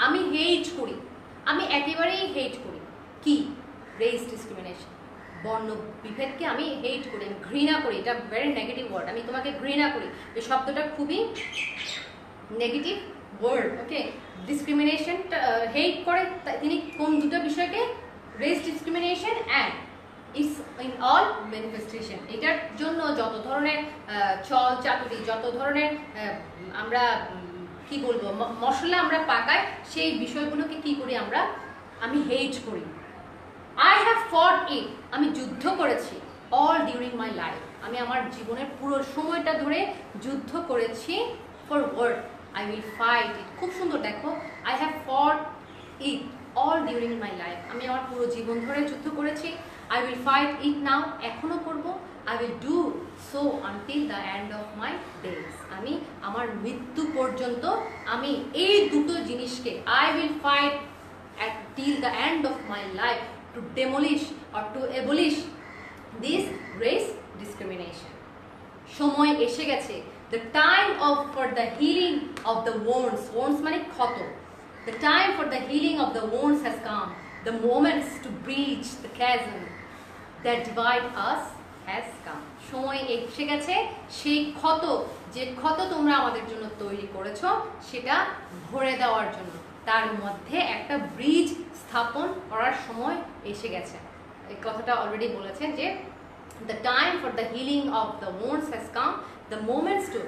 আমি হেট করি, আমি একেবারেই হেট করি কি রেস ডিসক্রিমিনেশন, বর্ণ বিভেদকে আমি হেট করি, আমি ঘৃণা করি। এটা ভেরি নেগেটিভ ওয়ার্ড, আমি তোমাকে ঘৃণা করি, এই শব্দটা খুবই নেগেটিভ ওয়ার্ড। ওকে, ডিসক্রিমিনেশনটা হেট করে তিনি কোন দুটো বিষয়কে, race discrimination and it's in all manifestation. এটার জন্য যত ধরনের চল চাতুরি, যত ধরনের আমরা কি বলবো মশলা আমরা পাকাই, সেই বিষয়গুলোকে কি করি আমরা, আমি হেট করি। আই হ্যাভ ফট ইট, আমি যুদ্ধ করেছি, অল ডিউরিং মাই লাইফ, আমি আমার জীবনের পুরো সময়টা ধরে যুদ্ধ করেছি। For word I will fight it, খুব সুন্দর দেখো, I have fought it all during my life, আমি আমার পুরো জীবন ধরে যুদ্ধ করেছি। I will fight it now, এখনও করবো। I will do so until the end of my days, আমি আমার মৃত্যু পর্যন্ত আমি এই দুটো জিনিসকে, I will fight till the end of my life to demolish or to abolish this race discrimination. সময় এসে গেছে, the time for the healing of the wounds মানে ক্ষত, the time for the healing of the wounds has come, the moments to breach the chasm that divide us has come. সময় এসে গেছে সেই ক্ষত, যে ক্ষত তোমরা আমাদের জন্য তৈরি করেছো সেটা ভরে দেওয়ার জন্য, তার মধ্যে একটা ব্রিজ স্থাপন করার সময় এসে গেছে। এই কথাটা অলরেডি বলেছে যে the time for the healing of the wounds has come, the moments to,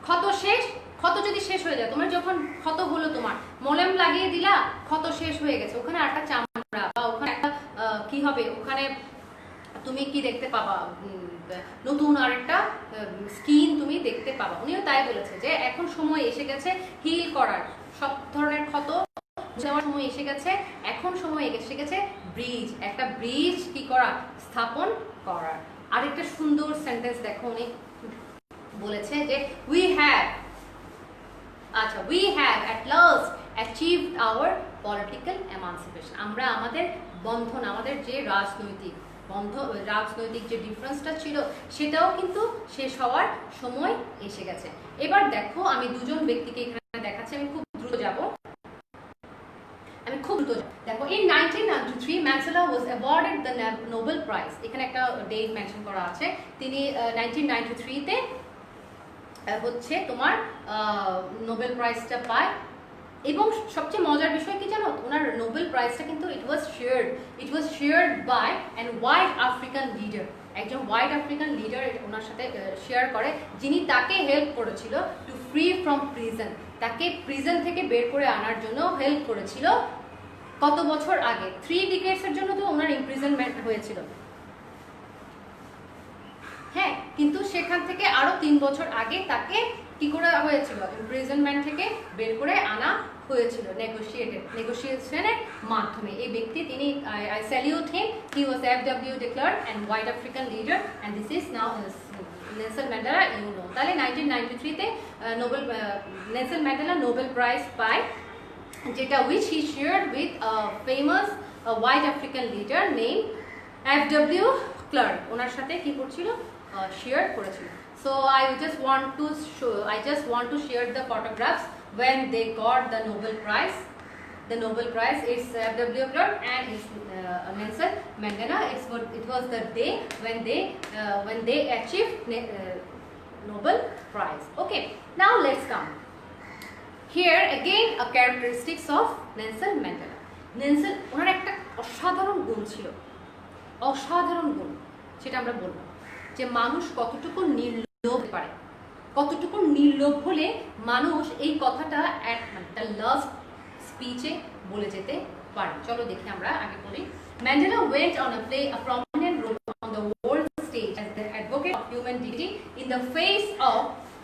ক্ষত শেষ, ক্ষত যদি শেষ হয়ে যায়, তোমার যখন ক্ষত হলো, তোমার মলম লাগিয়ে দিলা, ক্ষত শেষ হয়ে গেছে, ওখানে একটা চামড়া বা ওখানে একটা কি হবে, ওখানে তুমি কি দেখতে পাবা, নতুন আরেকটা স্কিন তুমি দেখতে পাবা। উনিও তাই বলেছে যে এখন সময় এসে গেছে হিল করার, সব ধরনের ক্ষত যাওয়ার সময় এসে গেছে, এখন সময় এসে গেছে ব্রিজ, একটা ব্রিজ কি করা, স্থাপন করার। আরেকটা সুন্দর সেন্টেন্স দেখো, উনি বলেছে যে we have at last achieved our political emancipation, আমরা আমাদের বন্ধন, আমাদের যে রাজনৈতিক যে ডিফারেন্সটা ছিল সেটাও কিন্তু শেষ হওয়ার সময় এসে গেছে। এবার দেখো, আমি দুজন ব্যক্তিকে এখানে দেখাচ্ছি, আমি খুব দ্রুত যাব। দেখো, in 1993 Mandela was awarded the Nobel Prize, এখানে একটা ডেট মেনশন করা আছে, তিনি 1993 তে হচ্ছে তোমার নোবেল প্রাইজটা পায়। এবং সবচেয়ে মজার বিষয় কি জানো, ওনার নোবেল প্রাইজটা কিন্তু it was shared by an white African leader, একজন হোয়াইট আফ্রিকান লিডার ওনার সাথে শেয়ার করে, যিনি তাকে হেল্প করেছিল টু ফ্রি ফ্রম প্রিজন, তাকে প্রিজন থেকে বের করে আনার জন্য হেল্প করেছিল। কত বছর আগে, 3 ডিকেডসের জন্য তো ওনার ইমপ্রিজনমেন্ট হয়েছিল, হ্যাঁ, কিন্তু সেখান থেকে আরো 3 বছর আগে তাকে কি করা হয়েছিল, ইমপ্রিজনমেন্ট থেকে বের করে আনা হয়েছিল নেগোসিয়েশনের মাধ্যমে। এই ব্যক্তি, তিনি, I salute him, he was FW declared and white African leader and this is now Nelson Mandela, you know। তাহলে 1993 তে নেলসন ম্যান্ডেলা নোবেল প্রাইজ পায়, যেটা which he shared with a famous white African leader named FW Klerk, ওনার সাথে কি করছিল, share করেছিল। So I just want to share the photographs when they got the Nobel Prize. The Nobel Prize is FW Clark and is Nelson Mandela. It was the day when they achieved Nobel Prize. Okay, now let's come. Here again a characteristics of Nelson Mandela. Nelson ওনার একটা অসাধারণ গুণ ছিল, অসাধারণ গুণ, সেটা আমরা বলবো যে মানুষ কতটুকু নির্লোভ পারে, কতটুকু নির্লোভ হলে মানুষ এই কথাটা একটা লাস্ট স্পিচে বলে যেতে পারে। চলো দেখি, আমরা আগে বলি। Mandela went on to play a prominent role on the world stage as the advocate of human dignity in the face of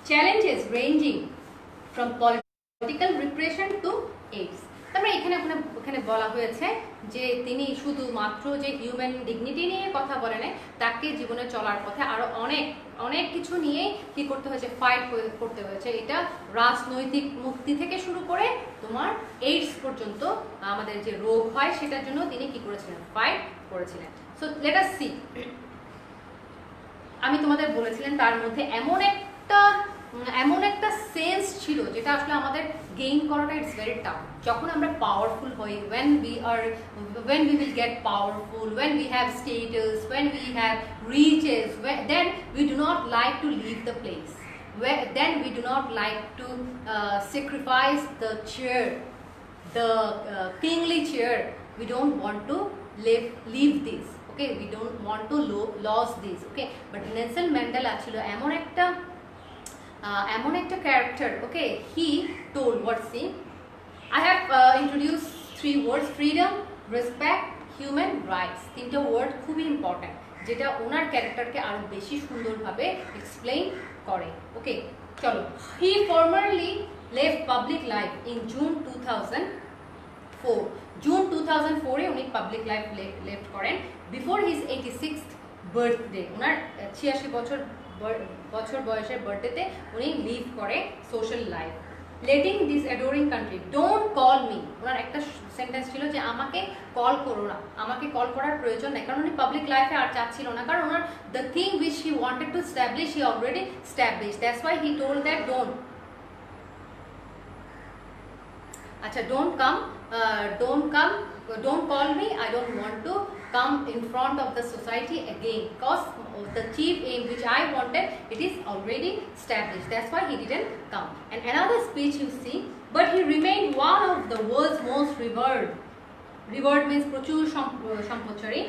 challenges ranging from political repression to AIDS. তারপরে এখানে বলা হয়েছে যে তিনি শুধুমাত্র যে হিউম্যান ডিগনিটি নিয়ে কথা বলেন, তাকে জীবনে চলার পথে আরো অনেক কিছু নিয়ে কি করতে হয়েছে, ফাইট করতে হয়েছে। এটা রাজনৈতিক মুক্তি থেকে শুরু করে তোমার এইডস পর্যন্ত আমাদের যে রোগ হয় সেটার জন্য তিনি কি করেছিলেন, ফাইট করেছিলেন। সো লেট আস সি আমি তোমাদের বলেছিলাম তার মধ্যে এমন একটা সেন্স ছিল যেটা আসলে আমাদের গেইন করাটা ইটস ভেরি টাফ। যখন আমরা পাওয়ারফুল হই, when we will get powerful, when we have status, when we have reaches, then we do not like to leave the place, then we do not like to sacrifice the chair, the kingly chair. We don't want to leave this, okay, we don't want to lose this, okay. But Nelson Mandela ছিল এমন একটা character, okay. He told what, see, I have introduced 3 words: freedom, respect, human rights. 3টা word খুবই important, যেটা ওনার ক্যারেক্টারকে আরো বেশি সুন্দরভাবে explain করে, ওকে। চলো, he formerly left public life in June 2004। June 2004-এ উনি পাবলিক লাইফ লেফট করেন বিফোর হিজ 86th বার্থডে। ওনার 86 বছর বয়সের বার্থডেতে উনি লিভ করে social life. Letting this adoring country don't call me. ওনার একটা সেন্টেন্স ছিল যে আমাকে কল করো না, আমাকে কল করার প্রয়োজন নেই, কারণ উনি পাবলিক লাইফে আর চাচ্ছিল না, কারণ ওনার the thing which he wanted to establish he already establish, that's why he told that don't, আচ্ছা, don't call me, I don't want to come in front of the society again, because the chief aim which I wanted, it is already established, that's why he didn't come. And another speech you see, but he remained one of the world's most revered means প্রচুর সম্প্রচারী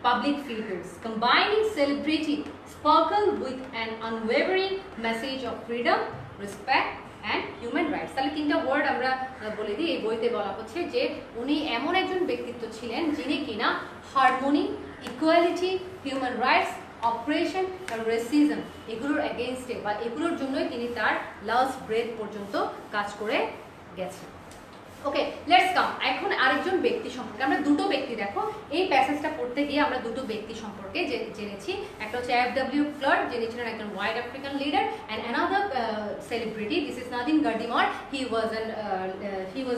public figures, combining celebrity sparkle with an unwavering message of freedom, respect and human rights. তাহলে 3টা word আমরা বলে দিই। এই বইতে বলা হচ্ছে যে উনি এমন একজন ব্যক্তিত্ব ছিলেন যিনি কিনা harmony, equality, human rights, oppression আর রেসিজম, এগুলোর এগেইনস্টে বা এগুলোর জন্যই তিনি তার লাস্ট ব্রেথ পর্যন্ত কাজ করে গেছেন। ওকে, লেটস কাম। এখন আরেকজন ব্যক্তি সম্পর্কে আমরা 2টো ব্যক্তি, দেখো এই প্যাসেজটা পড়তে গিয়ে আমরা 2টো ব্যক্তি সম্পর্কে জেনেছি। একটা হচ্ছে F.W. ক্লার্ক, যিনি ছিলেন একজন white African leader, and another celebrity, this is Nadine Gordimer. He was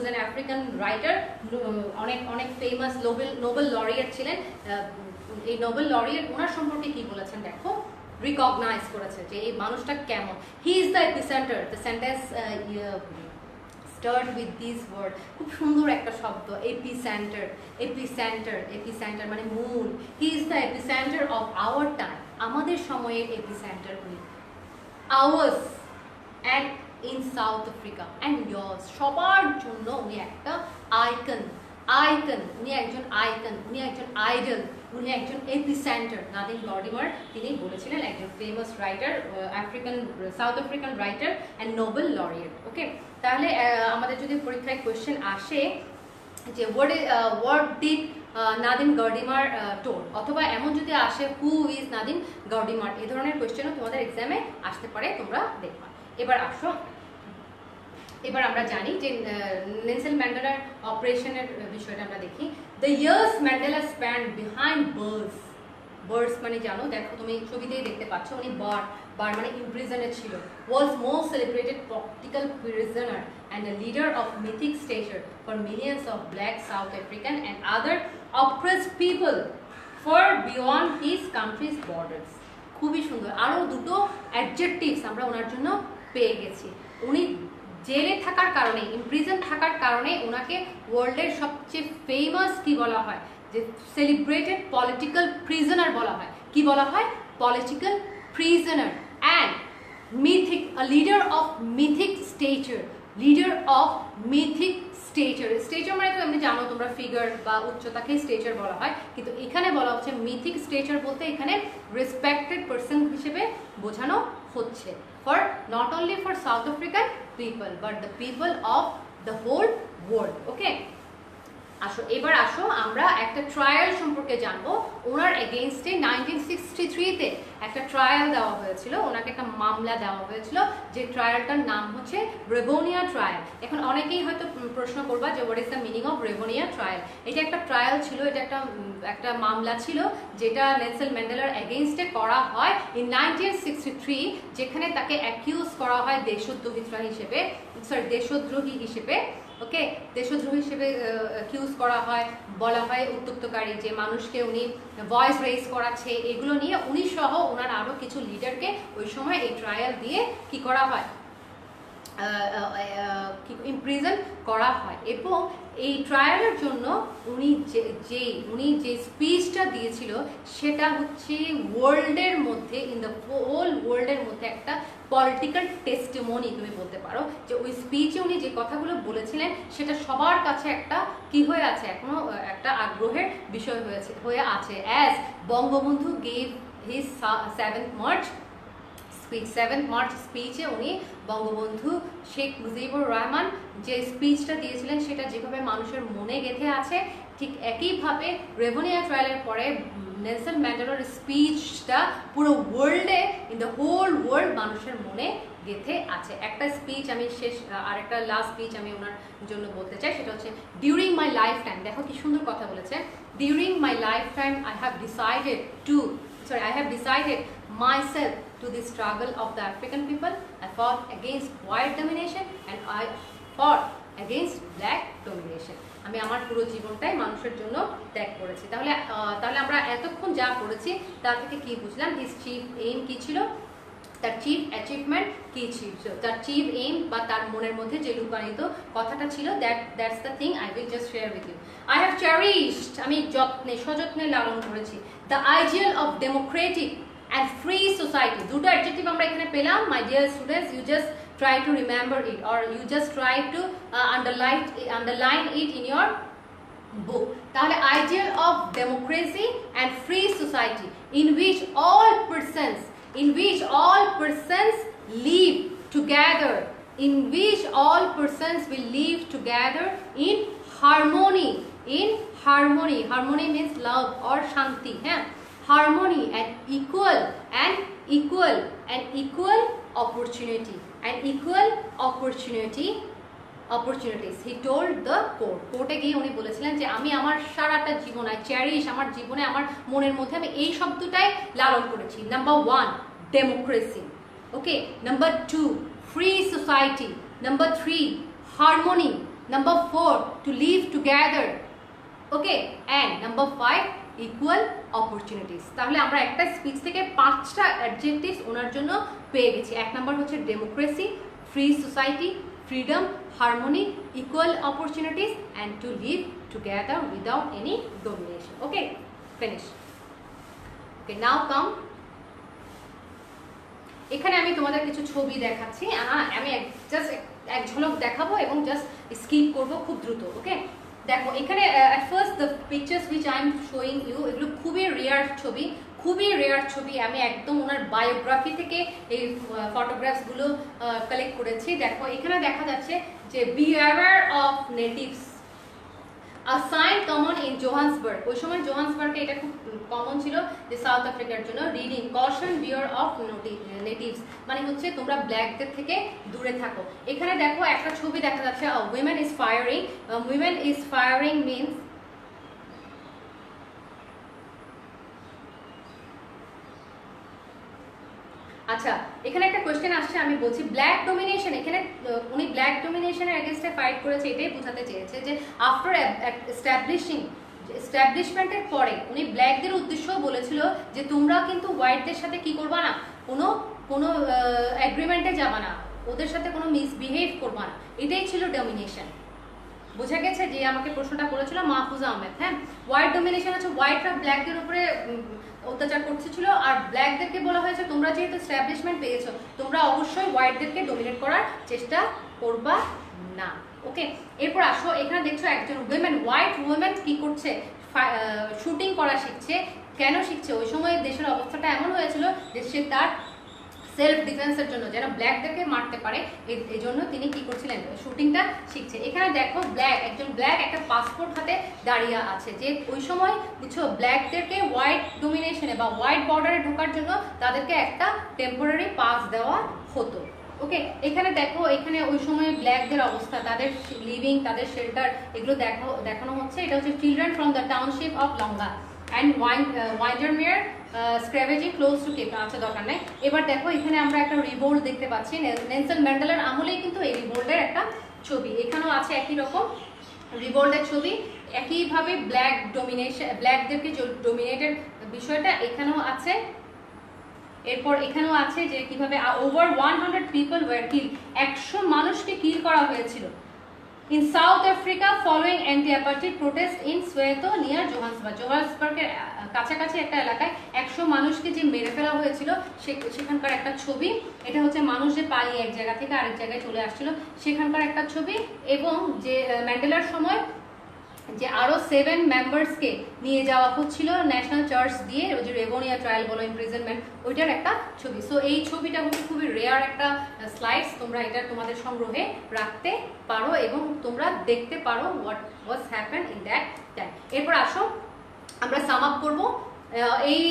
an African writer, অনেক ফেমাস নোবেল লরিয়েট ছিলেন। এই নোবেল লরিয়েট ওনার সম্পর্কে কি বলেছেন দেখো, রিকগনাইজ করেছে যে এই মানুষটা কেমন। He is the epicentre, the sentence start with this word, খুব সুন্দর একটা শব্দ, epicenter, epicenter, epicenter মানে মূল। he is the epicenter of our time, আমাদের সময়ের epicenter উনি, ours and in South Africa and yours, সবার জন্য উনি একটা আইকন, উনি একজন আইকন, উনি একজন আইডল, উনি একজন এপিসেন্টার। নাদিম গার্ডিমার তিনি বলেছিলেন, একজন famous writer, South African writer and Nobel laureate, okay. তাহলে আমাদের যদি পরীক্ষায় কোয়েশ্চেন আসে যে what did Nadine Gordimer tell, অথবা এমন যদি আসে হু ইজ নাদিম গার্ডিমার, এই ধরনের কোয়েশ্চেনও তোমাদের এক্সামে আসতে পারে, তোমরা দেখবা। এবার আমরা জানি যে নেলসন ম্যান্ডেলার অপারেশনের বিষয়টা আমরা দেখি। The years Mandela spent behind bars মানে জানো, দেখো তুমি ছবিতেই দেখতে পাচ্ছ, উনি বার মানে ইমপ্রিজনে ছিল। ওয়াজ most celebrated political prisoner and a leader of mythic স্টেচার for millions of black south African and other oppressed people for beyond his countries borders. খুবই সুন্দর। আরও 2টো অ্যাডজেক্টিভস আমরা ওনার জন্য পেয়ে গেছি। উনি জেলে থাকার কারণে, ইমপ্রিজন থাকার কারণে ওনাকে ওয়ার্ল্ডের সবচেয়ে ফেমাস কি বলা হয়, যে সেলিব্রেটেড পলিটিক্যাল প্রিজনার বলা হয়। কি বলা হয়? Political prisoner and mythic, a leader of mythic stature, leader of mythic stature. Stature মানে তো এমনি জানো তোমরা, ফিগার বা উচ্চতাকে স্টেচার বলা হয়, কিন্তু এখানে বলা হচ্ছে মিথিক স্টেচার বলতে এখানে রেসপেক্টেড পার্সন হিসেবে বোঝানো হচ্ছে, for not only for South African people but the people of the whole world, okay. এবার আসো আমরা একটা ট্রায়াল সম্পর্কে জানবো। ওনার এগেইনস্টে 1963-তে একটা ট্রায়াল দেওয়া হয়েছিল, ওনাকে একটা মামলা দেওয়া হয়েছিল, যে ট্রায়ালটার নাম হচ্ছে রেভোনিয়া ট্রায়াল। এখন অনেকেই হয়তো প্রশ্ন করবা যে what is the meaning of Rivonia trial. এটা একটা ট্রায়াল ছিল, এটা একটা মামলা ছিল যেটা নেলসন ম্যান্ডেলার এগেইনস্টে করা হয় ইন 1963, যেখানে তাকে অ্যাকিউজ করা হয় দেশদ্রোহী হিসেবে, ওকে, দেশদ্রোহী হিসেবে অ্যাকিউজ করা হয়, বলা হয় উত্তক্তকারী, যে মানুষকে উনি ভয়েস রেজ করাচ্ছে, এগুলো নিয়ে উনি সহ ওনার আরও কিছু লিডারকে ওই সময় এই ট্রায়াল দিয়ে কি করা হয়, ইমপ্রিজন করা হয়। এবং এই ট্রায়ালের জন্য উনি যে স্পিচটা দিয়েছিল সেটা হচ্ছে ওয়ার্ল্ডের মধ্যে, ইন দ্য হোল ওয়ার্ল্ডের মধ্যে একটা পলিটিক্যাল টেস্টিমনি তুমি বলতে পারো, যে ওই স্পিচে উনি যে কথাগুলো বলেছিলেন সেটা সবার কাছে একটা কি হয়ে আছে, এখনো একটা আগ্রহের বিষয় হয়ে আছে। As Bangabandhu gave his 7th March speech, 7th March স্পিচে উনি বঙ্গবন্ধু শেখ মুজিবুর রহমান যে স্পিচটা দিয়েছিলেন সেটা যেভাবে মানুষের মনে গেঁথে আছে, ঠিক একইভাবে রেভোনিয়া ট্রায়ালের পরে নেলসন ম্যান্ডেলার স্পিচটা পুরো ওয়ার্ল্ডে, ইন দ্য হোল ওয়ার্ল্ড মানুষের মনে গেঁথে আছে। একটা স্পিচ আমি আর একটা লাস্ট স্পিচ আমি ওনার জন্য বলতে চাই, সেটা হচ্ছে ডিউরিং মাই লাইফ টাইম। দেখো কি সুন্দর কথা বলেছে, during my life time I have decided myself to the struggle of the African people. I fought against white domination and I fought against black domination. আমি আমার পুরো জীবনটাই মানুষের জন্য ত্যাগ করেছি। তাহলে আমরা এতক্ষণ যা করেছি তার থেকে কি বুঝলাম, হিজ চিফ এইম কি ছিল, তার চিফ অ্যাচিভমেন্ট কি ছিল, তার চিফ এইম বা তার মনের মধ্যে যে লুকায়িত কথাটা ছিল, that's the thing I will just share with you. I have cherished, আমি সযত্নে লালন করেছি, the ideal of democratic and free society. দুটো অ্যাডজেক্টিভ আমরা এখানে পেলাম। My dear students, you just try to remember it or you just try to underline it in your book. তাহলে ideal of democracy and free society in which all persons live together, will live together in harmony. Harmony means love or shanti, হ্যাঁ, harmony and equal opportunities. He told the court গিয়ে উনি বলেছিলেন যে আমি আমার সারাটা জীবন আমার জীবনে আমার মনের মধ্যে আমি এই শব্দটাই লালন করেছি। Number 1 democracy, okay, number 2 free society, number 3 harmony, number 4 to live together, okay, and number 5 equal opportunities. তাহলে আমরা একটা স্পিচ থেকে 5টা অ্যাডজেক্টিভস ওনার জন্য পেয়ে গেছি। 1 নাম্বার হচ্ছে democracy, free society, freedom, harmony, equal opportunities and to live together without any domination. Okay, finish. Okay, now come. এখানে আমি তোমাদের কিছু ছবি দেখাচ্ছি, আমি জাস্ট এক ঝলক দেখাবো এবং জাস্ট স্কিপ করব খুব দ্রুত। ওকে, দেখো এখানে at first the pictures which I am showing you, এগুলো খুবই রেয়ার ছবি, আমি একদম ওনার বায়োগ্রাফি থেকে এই ফটোগ্রাফসগুলো কালেক্ট করেছি। দেখো এখানে দেখা যাচ্ছে যে behaviour of natives, a sign common in Johannesburg. ওই সময় জোহান্সবার্গে এটা খুব কমন ছিল যে সাউথ আফ্রিকার জন্য reading caution bear of natives, মানে হচ্ছে তোমরা ব্ল্যাকদের থেকে দূরে থাকো। এখানে দেখো একটা ছবি দেখা যাচ্ছে, উইমেন ইজ ফায়ারিং মিনস, আচ্ছা এখানে একটা কোয়েশ্চেন আসছে, আমি বলছি ব্ল্যাক ডমিনেশন। এখানে উনি ব্ল্যাক ডমিনেশনের এগেইনস্টে ফাইট করেছে, এটাই বোঝাতে চেয়েছে যে আফটার এস্টাবলিশমেন্টের পরে উনি ব্ল্যাকদের উদ্দেশ্যও বলেছিল যে তোমরা কিন্তু হোয়াইটদের সাথে কি করবা না, কোনো এগ্রিমেন্টে যাবা না, ওদের সাথে কোনো মিসবিহেভ করবা না, এটাই ছিল ডমিনেশন। বোঝা গেছে? যে আমাকে প্রশ্নটা করেছিল মাহফুজা আহমেদ। হ্যাঁ, হোয়াইট ডমিনেশন হচ্ছে হোয়াইটরা ব্ল্যাকদের উপরে অত্যাচার করছিল, আর ব্ল্যাকদেরকে বলা হয়েছে তোমরা যেহেতু এস্টাবলিশমেন্ট পেয়েছো তোমরা অবশ্যই হোয়াইটদেরকে ডমিনেট করার চেষ্টা করবা না। ওকে, এরপর আসো, এখানে দেখছো একজন হোয়াইট উইমেন কি করছে, শুটিং করা শিখছে। কেন শিখছে? ওই সময় দেশের অবস্থাটা এমন হয়েছিল যে সে তার সেলফ ডিফেন্সের জন্য যেন ব্ল্যাকদেরকে মারতে পারে, এই জন্য তিনি কি করছিলেন, শুটিংটা শিখছে। এখানে দেখো একজন ব্ল্যাক একটা পাসপোর্ট হাতে দাঁড়িয়ে আছে, যে ওই সময় বুঝছো ব্ল্যাকদেরকে হোয়াইট ডোমিনেশনে বা হোয়াইট বর্ডারে ঢোকার জন্য তাদেরকে একটা টেম্পোরারি পাস দেওয়া হতো। ওকে, এখানে দেখো, এখানে ওই সময় ব্ল্যাকদের অবস্থা, তাদের লিভিং, তাদের শেল্টার, এগুলো দেখানো হচ্ছে। এটা হচ্ছে children from the township of Langa and Windermere scavenging close to Cape. আচ্ছা, দরকার নেই। এবার দেখো এখানে আমরা একটা রিভোল্ট দেখতে পাচ্ছি। নেলসন ম্যান্ডেলার আমলেই কিন্তু এই রিভোল্টের একটা ছবি, এখানেও আছে একই রকম রিভোল্টের ছবি, একইভাবে ব্ল্যাক ডোমিনেশন, ব্ল্যাকদেরকে ডোমিনেটের বিষয়টা এখানেও আছে। এরপর এখানেও আছে যে কিভাবে ওভার 100 পিপল ওয়ার কিল, 100 মানুষকে কিল করা হয়েছিল in South Africa following anti apartheid protest in Soweto near Johannesburg. জোহান্সবার্গের কাছাকাছি একটা এলাকায় 100 মানুষকে যে মেরে ফেলা হয়েছিল সেখানকার একটা ছবি। এটা হচ্ছে মানুষ যে পালিয়ে এক জায়গা থেকে আরেক জায়গায় চলে আসছিল সেখানকার একটা ছবি, এবং যে ম্যান্ডেলার সময় যে আরো 7 মেম্বার্সকে নিয়ে যাওয়া হচ্ছিল ন্যাশনাল চার্চ দিয়ে, ওই যে রেভোনিয়া ট্রায়াল বলো, ইমপ্রিজনমেন্ট, ওইটার একটা ছবি। সো এই ছবিটা হচ্ছে খুবই রেয়ার একটা স্লাইডস, তোমরা এটা তোমাদের সংগ্রহে রাখতে পারো এবং তোমরা দেখতে পারো what was happen in that time. এরপর আসো আমরা সাম আপ করবো এই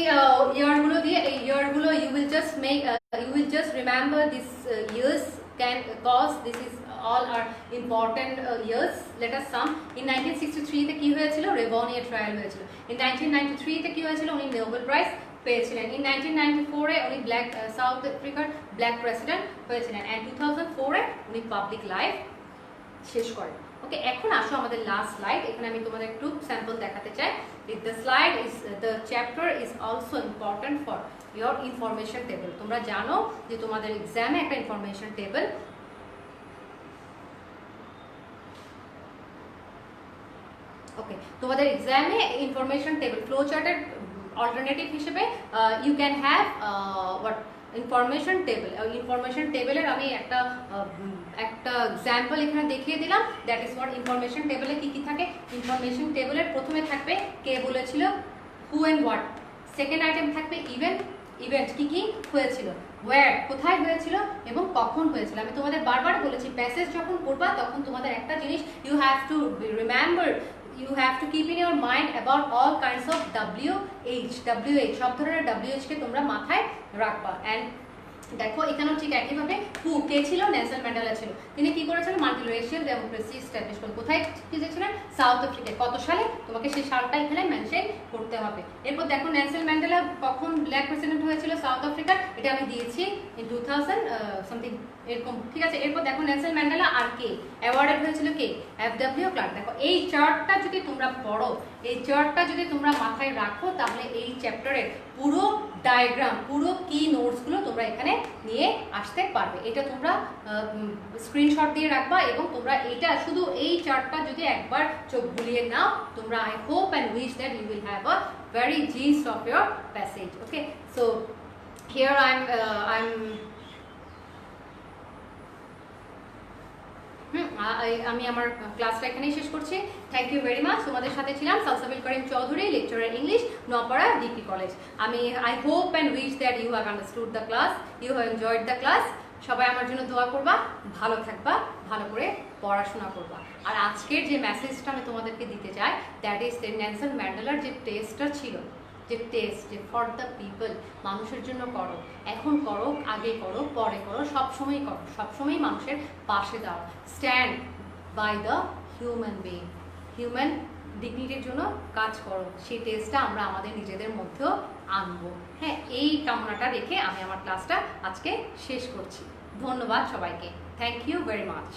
ইয়ারগুলো দিয়ে। এই ইয়ারগুলো you will just remember this years can cause this is all are important years. Let us sum. In 1963 তে কি হয়েছিল? রেভোনিয়া ট্রায়াল হয়েছিল। In 1993 তে কি হয়েছিল? উনি নোবেল প্রাইজ পেয়েছিলেন। In 1994 এ উনি সাউথ আফ্রিকার ব্ল্যাক প্রেসিডেন্ট হয়েছিলেন, and 2004 এ উনি পাবলিক লাইফ শেষ করেন। ওকে, এখন আসো আমাদের লাস্ট স্লাইড। এখানে আমি তোমাদের একটু স্যাম্পল দেখাতে চাই। The slide is the chapter is also important for your information table. তোমরা জানো যে তোমাদের এক্সামে একটা ইনফরমেশন টেবিল ওকে, তোমাদের এক্সামে ইনফরমেশন টেবিল ফ্লো চার্টের অল্টারনেটিভ হিসেবে you can have what information table. Information টেবিলের আমি একটা এক্সাম্পল এখানে দেখিয়ে দিলাম। দ্যাট ইজ হোয়াট ইনফরমেশন টেবিলে কি কি থাকে। ইনফরমেশন টেবিলের প্রথমে থাকবে কে বলেছিল, হু অ্যান্ড হোয়াট। সেকেন্ড আইটেম থাকবে ইভেন্ট কি কি হয়েছিল, ওয়্যার কোথায় হয়েছিল এবং কখন হয়েছিল। আমি তোমাদের বারবার বলেছি প্যাসেজ যখন পড়বা তখন তোমাদের একটা জিনিস you have to remember, you have to keep in your mind about all kinds of WH সব ধরনের WH কে তোমরা মাথায় রাখবা। and দেখো এখানেও ঠিক একইভাবে হু কে ছিল, নেলসন ম্যান্ডেলা ছিল। তিনি কি করেছিলেন? মাল্টিরেশিয়াল ডেমোক্রেসি এস্টাবলিশ করেন। কোথায় ছিলেন? সাউথ আফ্রিকায়। কত সালে? তোমাকে সেই সালটা এখানে মেনশন করতে হবে। এরপর দেখো নেলসন ম্যান্ডেলা কখন ব্ল্যাক প্রেসিডেন্ট হয়েছিল সাউথ আফ্রিকার, এটা আমি দিয়েছি ইন 2000 সামথিং এরকম, ঠিক আছে। এরপর দেখো নেলসন ম্যান্ডেলা আর কে অ্যাওয়ার্ডেড হয়েছিল, কে? FW clerk. দেখো এই চার্টটা যদি তোমরা পড়ো, এই চার্টটা যদি তোমরা মাথায় রাখো, তাহলে এই চ্যাপ্টারের পুরো ডায়াগ্রাম, পুরো কি নোটসগুলো তোমরা এখানে নিয়ে আসতে পারবে। এটা তোমরা স্ক্রিনশট দিয়ে রাখবা এবং তোমরা এটা শুধু এই চার্টটা যদি একবার চোখ বুলিয়ে নাও, তোমরা I hope and wish that you will have a very gist of your passage. Okay, so here I'm আমি আমার ক্লাসটা এখানেই শেষ করছি। Thank you very much. তোমাদের সাথে ছিলাম Salsabil Karim Chowdhury, lecturer English, Noapara DP college. I hope and wish that you have understood the class, you have enjoyed the class. সবাই আমার জন্য দোয়া করবা, ভালো থাকবা, ভালো করে পড়াশোনা করবা। আর আজকের যে মেসেজটা আমি তোমাদেরকে দিতে চাই, দ্যাট ইজ নেলসন ম্যান্ডেলার যে টেস্টটা ছিল, যে টেস্ট, যে ফর দ্য পিপল, মানুষের জন্য করো, এখন করো, আগে করো, পরে করো, সবসময় করো, সবসময় মানুষের পাশে দাও, stand by the human being, human ডিগনিটির জন্য কাজ করো। সেই টেস্টটা আমরা আমাদের নিজেদের মধ্যেও আনবো। হ্যাঁ, এই কামনাটা রেখে আমি আমার ক্লাসটা আজকে শেষ করছি। ধন্যবাদ সবাইকে। Thank you very much.